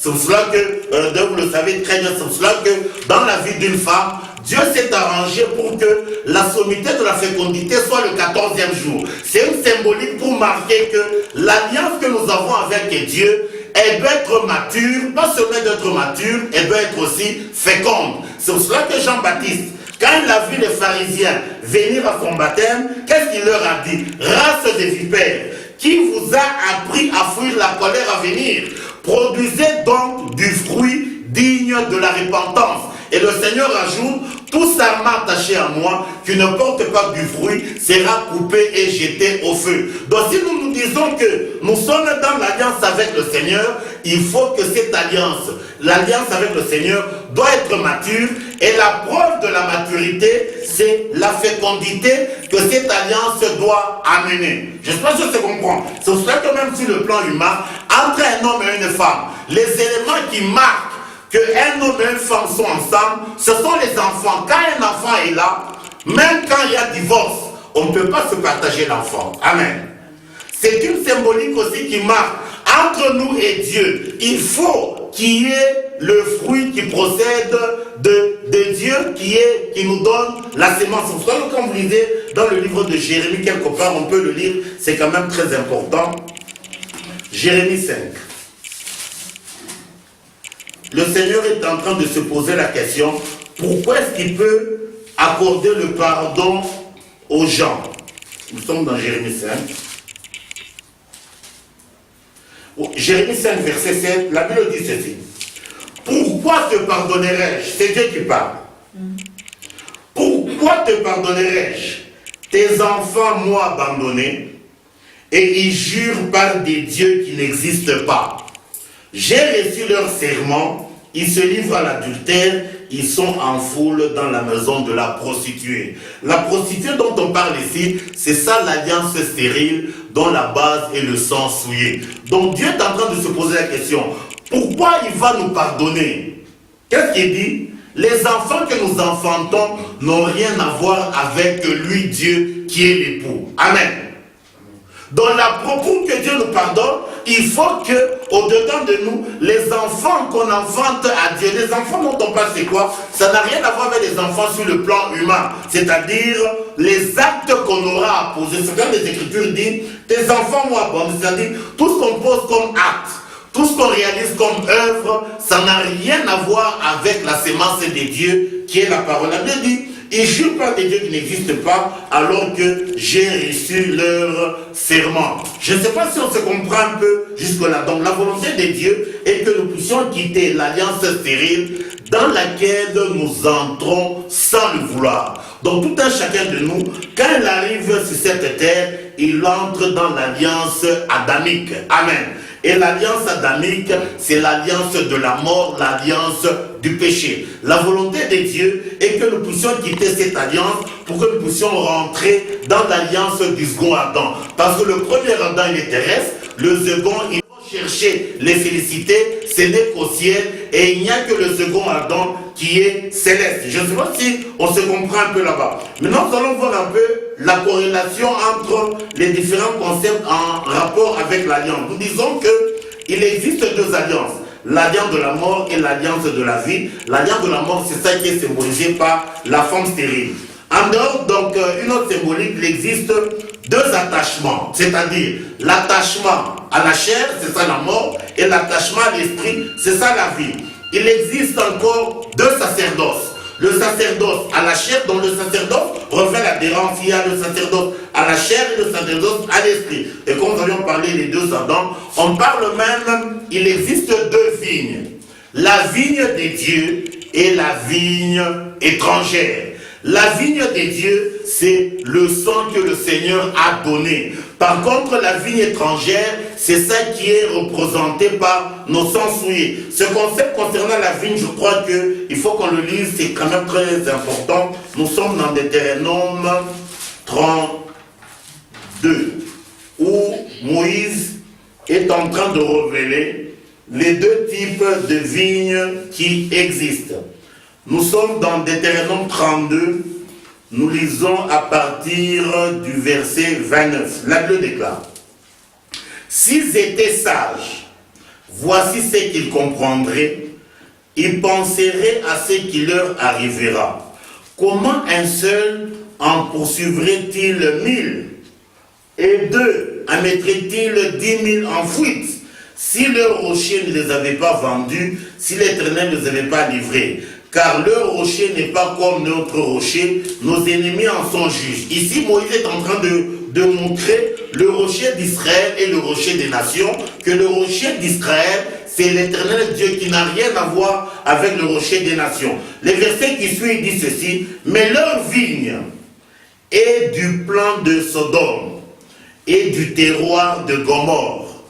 C'est pour cela que, vous le savez très bien, c'est pour cela que dans la vie d'une femme, Dieu s'est arrangé pour que la sommité de la fécondité soit le 14e jour. C'est une symbolique pour marquer que l'alliance que nous avons avec Dieu, elle doit être mature, pas seulement d'être mature, elle doit être aussi féconde. C'est pour cela que Jean-Baptiste, quand il a vu les pharisiens venir à son baptême, qu'est-ce qu'il leur a dit? Race des vipères, qui vous a appris à fuir la colère à venir? Produisez donc du fruit digne de la repentance. Et le Seigneur ajoute, tout sarment attaché à moi, qui ne porte pas du fruit, sera coupé et jeté au feu. Donc si nous nous disons que nous sommes dans l'alliance avec le Seigneur, il faut que cette alliance, l'alliance avec le Seigneur, doit être mature. Et la preuve de la maturité, c'est la fécondité que cette alliance doit amener. Je ne sais pas si je comprends. C'est pour cela que même sur le plan humain, entre un homme et une femme, les éléments qui marquent qu'un homme et une femme sont ensemble, ce sont les enfants. Quand un enfant est là, même quand il y a divorce, on ne peut pas se partager l'enfant. Amen. C'est une symbolique aussi qui marque entre nous et Dieu. Il faut qu'il y ait le fruit qui procède de Dieu, qui nous donne la semence. Quand vous lisez dans le livre de Jérémie, quelque part, on peut le lire, c'est quand même très important. Jérémie 5. Le Seigneur est en train de se poser la question, pourquoi est-ce qu'il peut accorder le pardon aux gens? Nous sommes dans Jérémie 5. Jérémie 5, verset 7, la Bible dit ceci. Pourquoi te pardonnerai-je? C'est Dieu qui parle. Pourquoi te pardonnerai-je? Tes enfants m'ont abandonné et ils jurent par des dieux qui n'existent pas. J'ai reçu leur serment, ils se livrent à l'adultère, ils sont en foule dans la maison de la prostituée. La prostituée dont on parle ici, c'est ça l'alliance stérile dont la base est le sang souillé. Donc Dieu est en train de se poser la question, pourquoi il va nous pardonner? Qu'est-ce qu'il dit? Les enfants que nous enfantons n'ont rien à voir avec lui, Dieu, qui est l'époux. Amen. Dans la propos que Dieu nous pardonne, il faut que, au-dedans de nous, les enfants qu'on enfante à Dieu, les enfants dont on parle, c'est quoi? Ça n'a rien à voir avec les enfants sur le plan humain, c'est-à-dire les actes qu'on aura à poser. C'est quand les Écritures disent, tes enfants m'ont abandonné, c'est-à-dire tout ce qu'on pose comme acte, tout ce qu'on réalise comme œuvre, ça n'a rien à voir avec la sémence des dieux qui est la parole. La Bible dit, ils jurent par des dieux qui n'existent pas alors que j'ai reçu leur serment. Je ne sais pas si on se comprend un peu jusque-là. Donc la volonté de Dieu est que nous puissions quitter l'alliance stérile dans laquelle nous entrons sans le vouloir. Donc tout un chacun de nous, quand il arrive sur cette terre, il entre dans l'alliance adamique. Amen. Et l'alliance adamique, c'est l'alliance de la mort, l'alliance du péché. La volonté de Dieu est que nous puissions quitter cette alliance pour que nous puissions rentrer dans l'alliance du second Adam. Parce que le premier Adam, il est terrestre, le second, il va chercher les félicités, ce n'est qu'au ciel, et il n'y a que le second Adam qui est céleste. Je ne sais pas si on se comprend un peu là-bas. Maintenant, nous allons voir un peu la corrélation entre les différents concepts en rapport avec l'alliance. Nous disons qu'il existe deux alliances. L'alliance de la mort et l'alliance de la vie. L'alliance de la mort, c'est ça qui est symbolisé par la femme stérile. En dehors, donc, une autre symbolique, il existe deux attachements, c'est-à-dire l'attachement à la chair, c'est ça la mort, et l'attachement à l'esprit, c'est ça la vie. Il existe encore deux sacerdoces. Le sacerdoce à la chair, dont le sacerdoce refait l'adhérence, il y a le sacerdoce à la chair et le sacerdoce à l'esprit. Et comme nous avions parlé les deux Adams, on parle même, il existe deux vignes. La vigne des dieux et la vigne étrangère. La vigne des dieux, c'est le sang que le Seigneur a donné. Par contre, la vigne étrangère, c'est ça qui est représenté par nos sangs souillés. Ce concept concernant la vigne, je crois qu'il faut qu'on le lise, c'est quand même très important. Nous sommes dans Deutéronome 32, où Moïse est en train de révéler les deux types de vignes qui existent. Nous sommes dans Deutéronome 32, nous lisons à partir du verset 29. La Bible déclare: s'ils étaient sages, voici ce qu'ils comprendraient, ils penseraient à ce qui leur arrivera. Comment un seul en poursuivrait-il 1000 et deux en mettrait-il 10 000 en fuite, si leur rocher ne les avait pas vendus, si l'Éternel ne les avait pas livrés? Car leur rocher n'est pas comme notre rocher, nos ennemis en sont juges. Ici, Moïse est en train de montrer le rocher d'Israël et le rocher des nations, que le rocher d'Israël, c'est l'Éternel Dieu qui n'a rien à voir avec le rocher des nations. Les versets qui suivent disent ceci: mais leur vigne est du plan de Sodome et du terroir de Gomorre.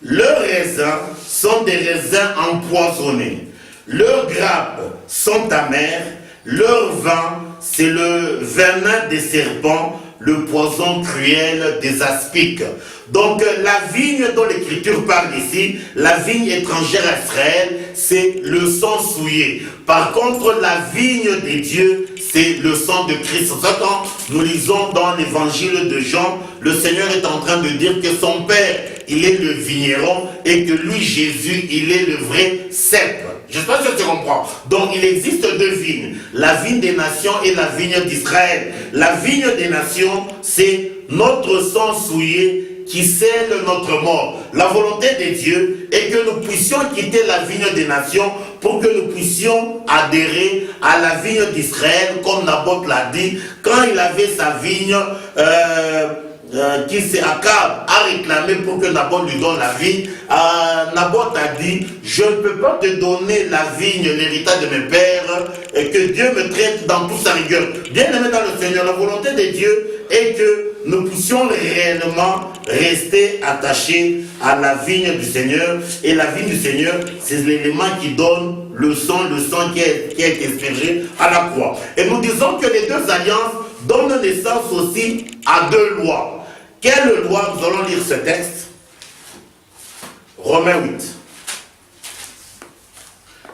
Leurs raisins sont des raisins empoisonnés. Leurs grappes sont amères, leur vin, c'est le venin des serpents, le poison cruel des aspics. Donc la vigne dont l'Écriture parle ici, la vigne étrangère à Israël, c'est le sang souillé. Par contre, la vigne des dieux, c'est le sang de Christ. C'est ça, quand nous lisons dans l'évangile de Jean, le Seigneur est en train de dire que son Père, il est le vigneron, et que lui, Jésus, il est le vrai cep. Je ne sais pas si tu comprends. Donc il existe deux vignes, la vigne des nations et la vigne d'Israël. La vigne des nations, c'est notre sang souillé qui scelle notre mort. La volonté de Dieu est que nous puissions quitter la vigne des nations pour que nous puissions adhérer à la vigne d'Israël, comme Naboth l'a dit, quand il avait sa vigne, qui s'est Akab a réclamé pour que Naboth lui donne la vigne. Naboth a dit: je ne peux pas te donner la vigne, l'héritage de mes pères, et que Dieu me traite dans toute sa rigueur. Bien aimé dans le Seigneur, la volonté de Dieu est que nous puissions réellement rester attachés à la vigne du Seigneur. Et la vigne du Seigneur, c'est l'élément qui donne le sang qui a été aspergé à la croix. Et nous disons que les deux alliances donnent naissance aussi à deux lois. Quelle loi? Nous allons lire ce texte. Romains 8.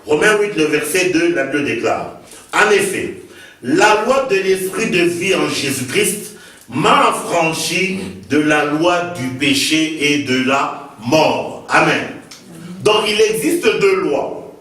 Romains 8, le verset 2, la Bible déclare: en effet, la loi de l'esprit de vie en Jésus-Christ m'a affranchi de la loi du péché et de la mort. Amen. Donc il existe deux lois.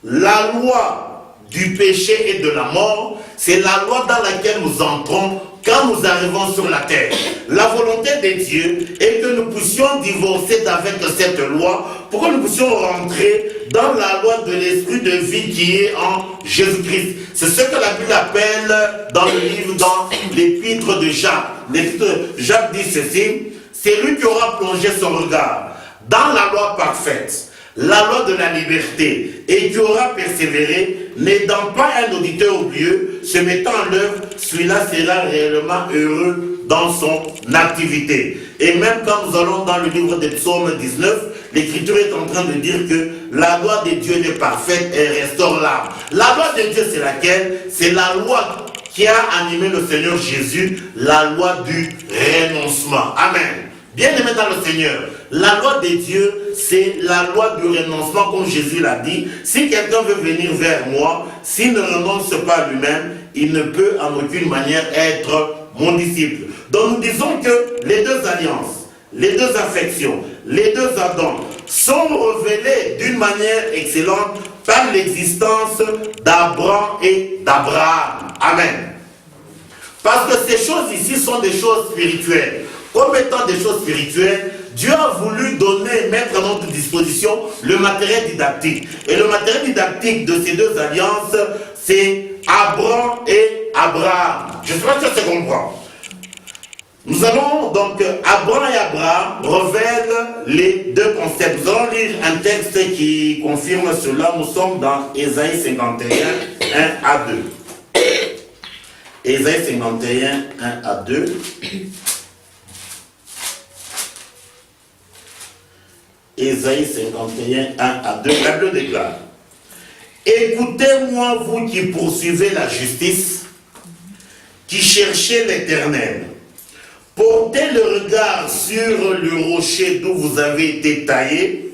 La loi du péché et de la mort, c'est la loi dans laquelle nous entrons quand nous arrivons sur la terre. La volonté de Dieu est que nous puissions divorcer avec cette loi pour que nous puissions rentrer dans la loi de l'esprit de vie qui est en Jésus-Christ. C'est ce que la Bible appelle dans le livre, dans l'épître de Jacques. L'épître de Jacques dit ceci: c'est lui qui aura plongé son regard dans la loi parfaite, la loi de la liberté, et qui aura persévéré, n'aidant pas un auditeur oublieux, se mettant en œuvre, celui-là sera réellement heureux dans son activité. Et même quand nous allons dans le livre des psaumes 19, l'Écriture est en train de dire que la loi de Dieu est parfaite et restaure l'âme. La loi de Dieu, c'est laquelle? C'est la loi qui a animé le Seigneur Jésus, la loi du renoncement. Amen. Bien aimé dans le Seigneur, la loi de Dieu, c'est la loi du renoncement, comme Jésus l'a dit. Si quelqu'un veut venir vers moi, s'il ne renonce pas à lui-même, il ne peut en aucune manière être mon disciple. Donc nous disons que les deux alliances, les deux affections, les deux Adams sont révélés d'une manière excellente par l'existence d'Abraham et d'Abraham. Amen. Parce que ces choses ici sont des choses spirituelles. Comme étant des choses spirituelles, Dieu a voulu mettre à notre disposition le matériel didactique. Et le matériel didactique de ces deux alliances, c'est Abraham et Abraham. Je ne sais pas si ça se comprend. Nous allons donc, Abraham et Abraham révèlent les deux concepts. Nous allons lire un texte qui confirme cela. Nous sommes dans Ésaïe 51, 1 à 2. Ésaïe 51, 1 à 2. Ésaïe 51, 1 à 2, la Bible déclare: écoutez-moi, vous qui poursuivez la justice, qui cherchez l'Éternel. Portez le regard sur le rocher d'où vous avez été taillé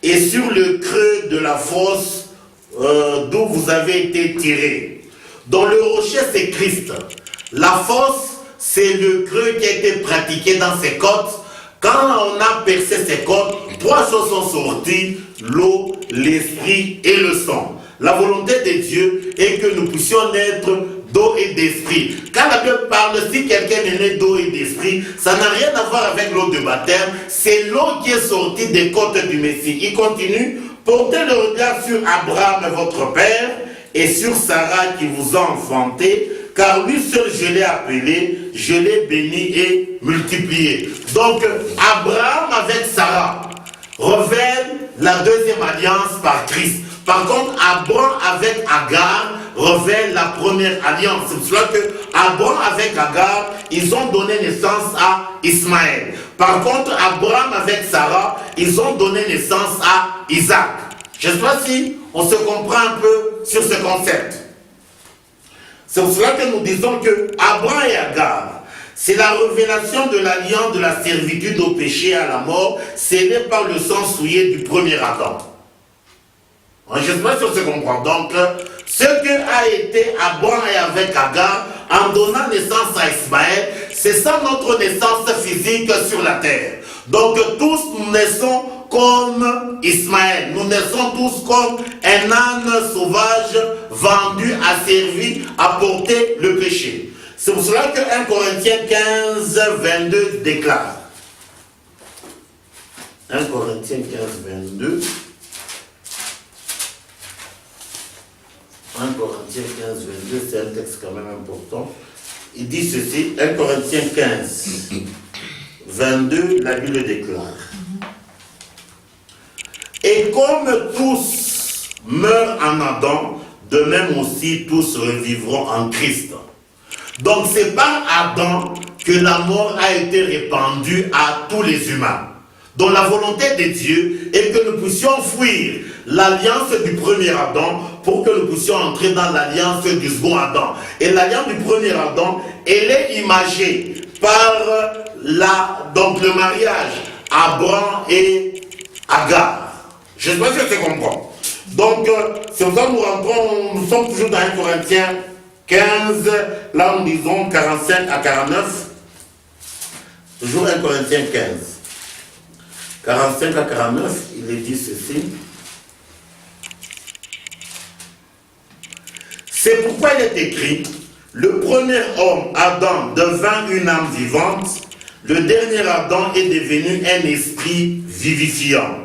et sur le creux de la fosse d'où vous avez été tiré. Donc le rocher, c'est Christ. La fosse, c'est le creux qui a été pratiqué dans ses côtes. Quand on a percé ses côtes, trois choses sont sorties: l'eau, l'esprit et le sang. La volonté de Dieu est que nous puissions naître d'eau et d'esprit. Quand la Bible parle, si quelqu'un est né d'eau et d'esprit, ça n'a rien à voir avec l'eau de baptême. C'est l'eau qui est sortie des côtes du Messie. Il continue: portez le regard sur Abraham, votre père, et sur Sarah qui vous a enfanté, car lui seul je l'ai appelé, je l'ai béni et multiplié. Donc, Abraham avec Sarah révèle la deuxième alliance par Christ. Par contre, Abraham avec Agar révèle la première alliance. C'est pour cela que Abraham avec Agar, ils ont donné naissance à Ismaël. Par contre, Abraham avec Sarah, ils ont donné naissance à Isaac. Je ne sais pas si on se comprend un peu sur ce concept. C'est pour cela que nous disons que Abraham et Agar, c'est la révélation de l'alliance de la servitude au péché et à la mort, scellée par le sang souillé du premier Adam. Je ne sais pas si on se comprend. Donc, ce que a été Abraham et avec Agar, en donnant naissance à Ismaël, c'est ça notre naissance physique sur la terre. Donc, tous nous naissons comme Ismaël. Nous naissons tous comme un âne sauvage vendu, asservi à porter le péché. C'est pour cela que 1 Corinthiens 15, 22 déclare. 1 Corinthiens 15, 22. 1 Corinthiens 15, 22, c'est un texte quand même important. Il dit ceci, 1 Corinthiens 15, 22, la Bible déclare: et comme tous meurent en Adam, de même aussi tous revivront en Christ. Donc c'est par Adam que la mort a été répandue à tous les humains. Donc la volonté de Dieu est que nous puissions fuir l'alliance du premier Adam pour que nous puissions entrer dans l'alliance du second Adam. Et l'alliance du premier Adam, elle est imagée par donc le mariage Abraham et Agar. Je ne sais pas si je comprends. Donc, c'est pour ça que nous sommes toujours dans 1 Corinthiens 15, là nous disons 45 à 49. Toujours 1 Corinthiens 15. 45 à 49, il est dit ceci. C'est pourquoi il est écrit: le premier homme, Adam, devint une âme vivante, le dernier Adam est devenu un esprit vivifiant.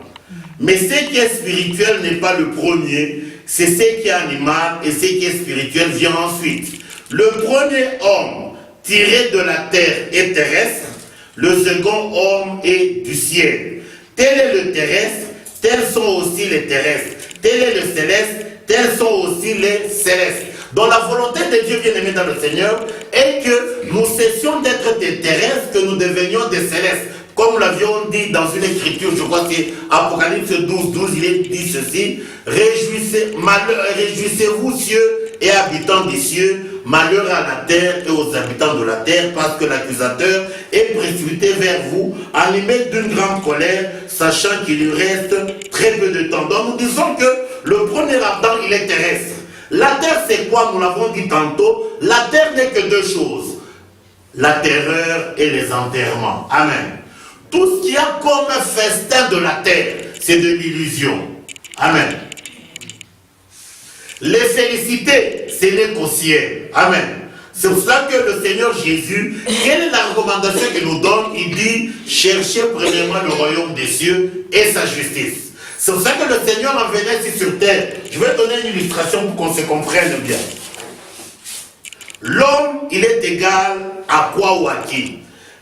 Mais ce qui est spirituel n'est pas le premier, c'est ce qui est animal, et ce qui est spirituel vient ensuite. Le premier homme tiré de la terre est terrestre, le second homme est du ciel. Tel est le terrestre, tels sont aussi les terrestres. Tel est le céleste, tels sont aussi les célestes. Donc la volonté de Dieu, bien-aimé dans le Seigneur, est que nous cessions d'être des terrestres, que nous devenions des célestes. comme nous l'avions dit dans une écriture, je crois que c'est Apocalypse 12, 12, il est dit ceci, réjouissez-vous cieux et habitants des cieux, malheur à la terre et aux habitants de la terre, parce que l'accusateur est précipité vers vous, animé d'une grande colère, sachant qu'il lui reste très peu de temps. Donc nous disons que le premier Adam, il est terrestre. La terre, c'est quoi? Nous l'avons dit tantôt, la terre n'est que deux choses, la terreur et les enterrements. Amen. Tout ce qu'il y a comme festin de la terre, c'est de l'illusion. Amen. Les félicités, c'est les qu'au ciel. Amen. C'est pour cela que le Seigneur Jésus, quelle est la recommandation qu'il nous donne? Il dit, cherchez premièrement le royaume des cieux et sa justice. C'est pour ça que le Seigneur en venait ici sur terre. Je vais donner une illustration pour qu'on se comprenne bien. L'homme, il est égal à quoi ou à qui?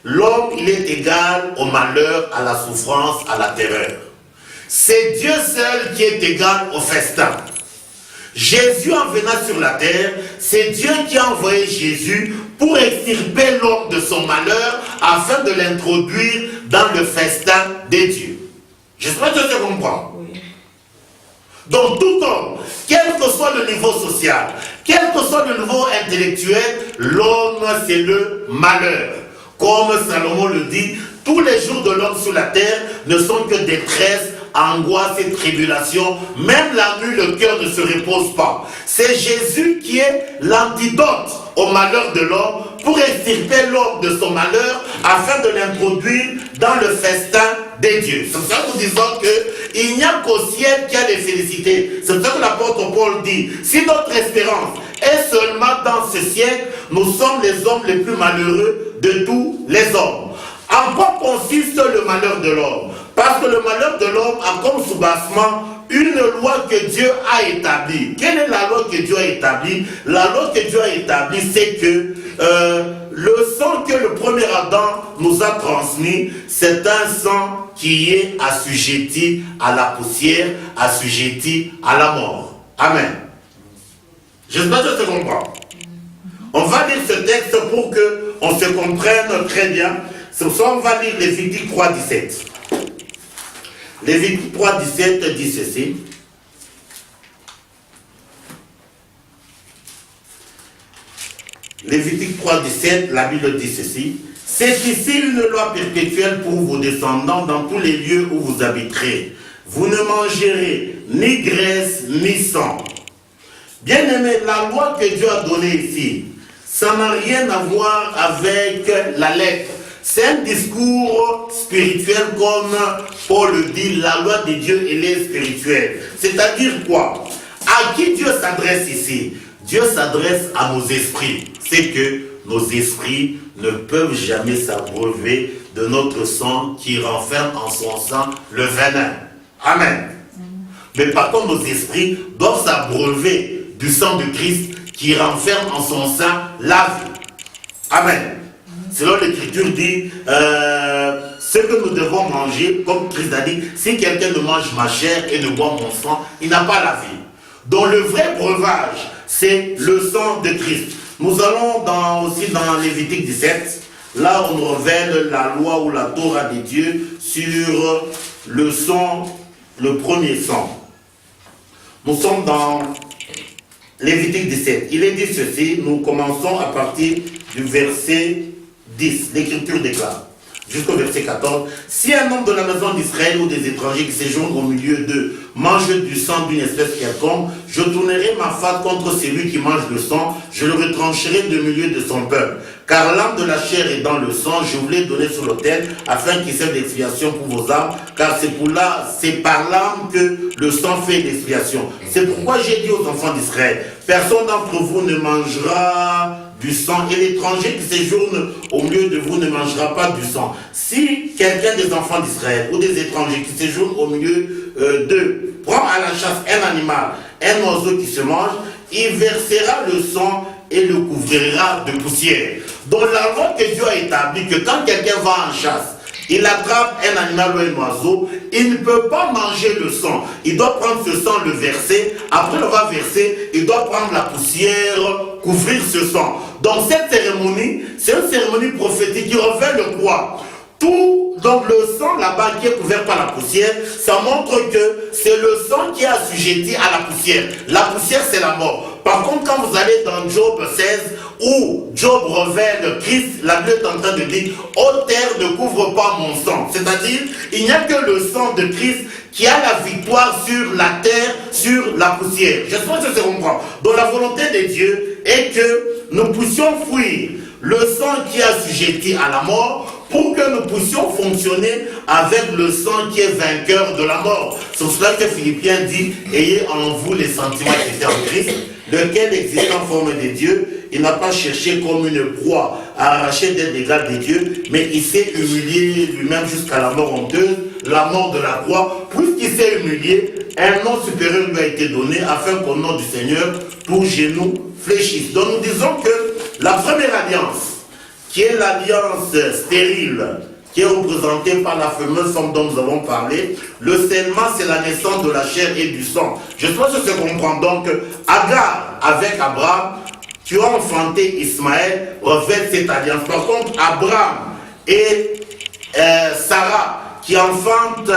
L'homme, il est égal au malheur, à la souffrance, à la terreur. C'est Dieu seul qui est égal au festin. Jésus en venant sur la terre, c'est Dieu qui a envoyé Jésus pour extirper l'homme de son malheur afin de l'introduire dans le festin des dieux. J'espère que tu comprends. Oui. Donc tout homme, quel que soit le niveau social, quel que soit le niveau intellectuel, l'homme c'est le malheur. Comme Salomon le dit, tous les jours de l'homme sur la terre ne sont que détresse, angoisse et tribulation. Même la nuit, le cœur ne se repose pas. C'est Jésus qui est l'antidote au malheur de l'homme pour extirper l'homme de son malheur afin de l'introduire dans le festin des dieux. C'est pour ça que nous disons qu'il n'y a qu'au ciel qu'il y a des félicités. C'est pour ça que l'apôtre Paul dit, si notre espérance est seulement dans ce siècle, nous sommes les hommes les plus malheureux de tous les hommes. En quoi consiste le malheur de l'homme? Parce que le malheur de l'homme a comme soubassement une loi que Dieu a établie. Quelle est la loi que Dieu a établie? La loi que Dieu a établie, c'est que le sang que le premier Adam nous a transmis, c'est un sang qui est assujetti à la poussière, assujetti à la mort. Amen. J'espère que tu comprends. On va lire ce texte pour qu'on se comprenne très bien. Ce soir, on va lire Lévitique 3, 17. Lévitique 3, 17 dit ceci. Lévitique 3, 17, la Bible dit ceci. C'est ici une loi perpétuelle pour vos descendants dans tous les lieux où vous habiterez. Vous ne mangerez ni graisse ni sang. Bien-aimé, la loi que Dieu a donnée ici, ça n'a rien à voir avec la lettre. C'est un discours spirituel comme Paul le dit, la loi de Dieu, elle est spirituelle. C'est-à-dire quoi? À qui Dieu s'adresse ici? Dieu s'adresse à nos esprits. C'est que nos esprits ne peuvent jamais s'abreuver de notre sang qui renferme en son sang le venin. Amen. Mais par contre, nos esprits doivent s'abreuver du sang de Christ qui renferme en son sang la vie. Amen. Selon l'Écriture dit, ce que nous devons manger, comme Christ a dit, si quelqu'un ne mange ma chair et ne boit mon sang, il n'a pas la vie. Donc le vrai breuvage, c'est le sang de Christ. Nous allons aussi dans Lévitique 17, là on nous révèle la loi ou la Torah de Dieu sur le sang, le premier sang. Nous sommes dans Lévitique 17. Il est dit ceci, nous commençons à partir du verset 10, l'Écriture déclare, jusqu'au verset 14, si un homme de la maison d'Israël ou des étrangers qui séjournent au milieu d'eux mange du sang d'une espèce quelconque, je tournerai ma face contre celui qui mange le sang, je le retrancherai du milieu de son peuple. Car l'âme de la chair est dans le sang, je vous l'ai donné sur l'autel, afin qu'il serve d'expiation pour vos âmes, car c'est par l'âme que le sang fait l'expiation. C'est pourquoi j'ai dit aux enfants d'Israël, personne d'entre vous ne mangera du sang, et l'étranger qui séjourne au milieu de vous ne mangera pas du sang. Si quelqu'un des enfants d'Israël ou des étrangers qui séjournent au milieu d'eux prend à la chasse un animal, un oiseau qui se mange, il versera le sang et le couvrira de poussière. Donc la loi que Dieu a établie, que quand quelqu'un va en chasse, il attrape un animal ou un oiseau, il ne peut pas manger le sang. Il doit prendre ce sang, le verser. Après l'avoir versé, il doit prendre la poussière, couvrir ce sang. Donc cette cérémonie, c'est une cérémonie prophétique qui révèle quoi? Tout donc le sang là-bas qui est couvert par la poussière, ça montre que c'est le sang qui est assujetti à la poussière. La poussière, c'est la mort. Par contre, quand vous allez dans Job 16, où Job révèle Christ, la Bible est en train de dire « Ô terre, ne couvre pas mon sang ». C'est-à-dire, il n'y a que le sang de Christ qui a la victoire sur la terre, sur la poussière. J'espère que je comprends. Donc la volonté de Dieu est que nous puissions fuir le sang qui est assujetti à la mort pour que nous puissions fonctionner avec le sang qui est vainqueur de la mort. C'est pour cela que Philippiens dit « Ayez en vous les sentiments qui étaient en Christ, lequel existe en forme de Dieu, il n'a pas cherché comme une proie à arracher d'être l'égal de Dieu, mais il s'est humilié lui-même jusqu'à la mort honteuse, la mort de la croix. Puisqu'il s'est humilié, un nom supérieur lui a été donné afin qu'au nom du Seigneur, tout genou fléchisse. » Donc nous disons que la première alliance, qui est l'alliance stérile, qui est représentée par la fameuse forme dont nous avons parlé, le scellement, c'est la naissance de la chair et du sang. Je pense que c'est comprendre. Donc, Agar avec Abraham, tu as enfanté Ismaël, revêt cette alliance. Par contre, Abraham et Sarah, qui enfantent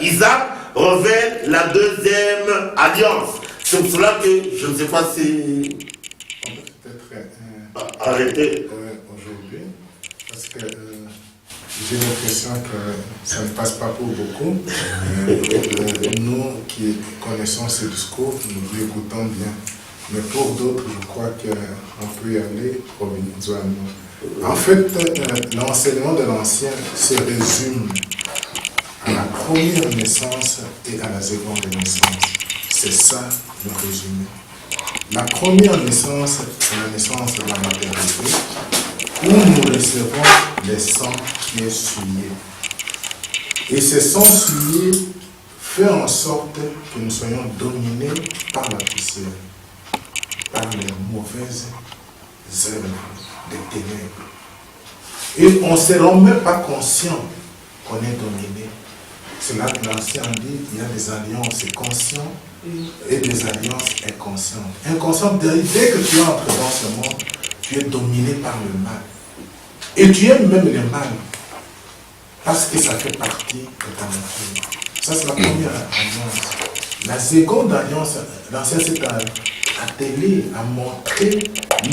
Isaac, revêt la deuxième alliance. C'est pour cela que, je ne sais pas si... Arrêtez. Aujourd'hui, parce que j'ai l'impression que ça ne passe pas pour beaucoup. Nous qui connaissons ce discours, nous l'écoutons bien. Mais pour d'autres, je crois qu'on peut y aller provisoirement. En fait, l'enseignement de l'Ancien se résume à la première naissance et à la seconde naissance. C'est ça le résumé. La première naissance, c'est la naissance de la maternité, où nous recevons le sang qui est souillé. Et ce sang souillé fait en sorte que nous soyons dominés par la poussière, par les mauvaises œuvres des ténèbres. Et on ne se rend même pas conscient qu'on est dominé. C'est là que l'Ancien dit qu'il y a des alliances conscientes et des alliances inconscientes. Inconscientes, dès que tu entres dans ce monde, tu es dominé par le mal. Et tu aimes même le mal, parce que ça fait partie de ta nature. Ça, c'est la première alliance. La seconde alliance, l'Ancien s'est attelé à montrer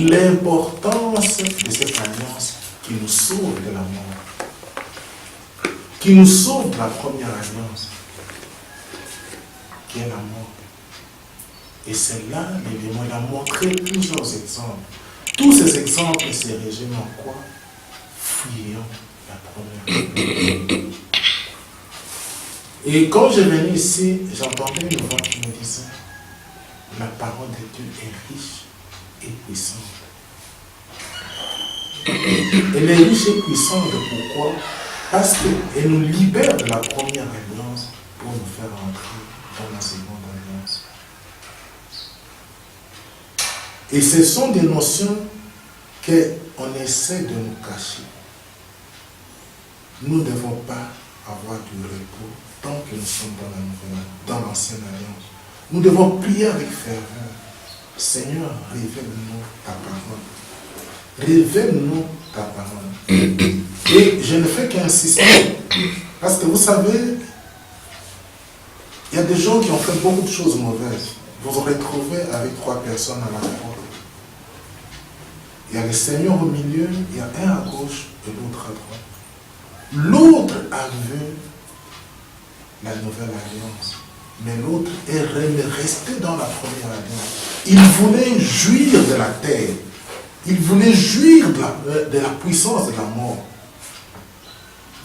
l'importance de cette alliance qui nous sauve de la mort. Qui nous sauve de la première alliance, qui est la mort. Et c'est là, l'élément, il a montré plusieurs exemples. Tous ces exemples se résument en quoi? Fuyons la première. Et quand je venais ici, j'entendais une voix qui me disait, la parole de Dieu est riche et puissante. Elle est riche et puissante, pourquoi? Parce qu'elle nous libère de la première alliance pour nous faire entrer dans la seconde alliance. Et ce sont des notions qu'on essaie de nous cacher. Nous ne devons pas avoir du repos tant que nous sommes dans l'ancienne alliance. Nous devons prier avec ferveur. Seigneur, révèle-nous ta parole. Révèle-nous ta parole. Et je ne fais qu'insister. Parce que vous savez, il y a des gens qui ont fait beaucoup de choses mauvaises. Vous vous retrouvez avec 3 personnes à la croix. Il y a le Seigneur au milieu, il y a un à gauche et l'autre à droite. L'autre a vu la nouvelle alliance, mais l'autre est resté dans la première alliance. Il voulait jouir de la terre, il voulait jouir de la puissance de la mort.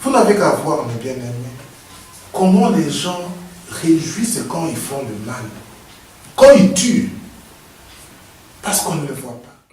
Vous n'avez qu'à voir, mes bien-aimés, comment les gens réjouissent quand ils font le mal, quand ils tuent, parce qu'on ne le voit pas.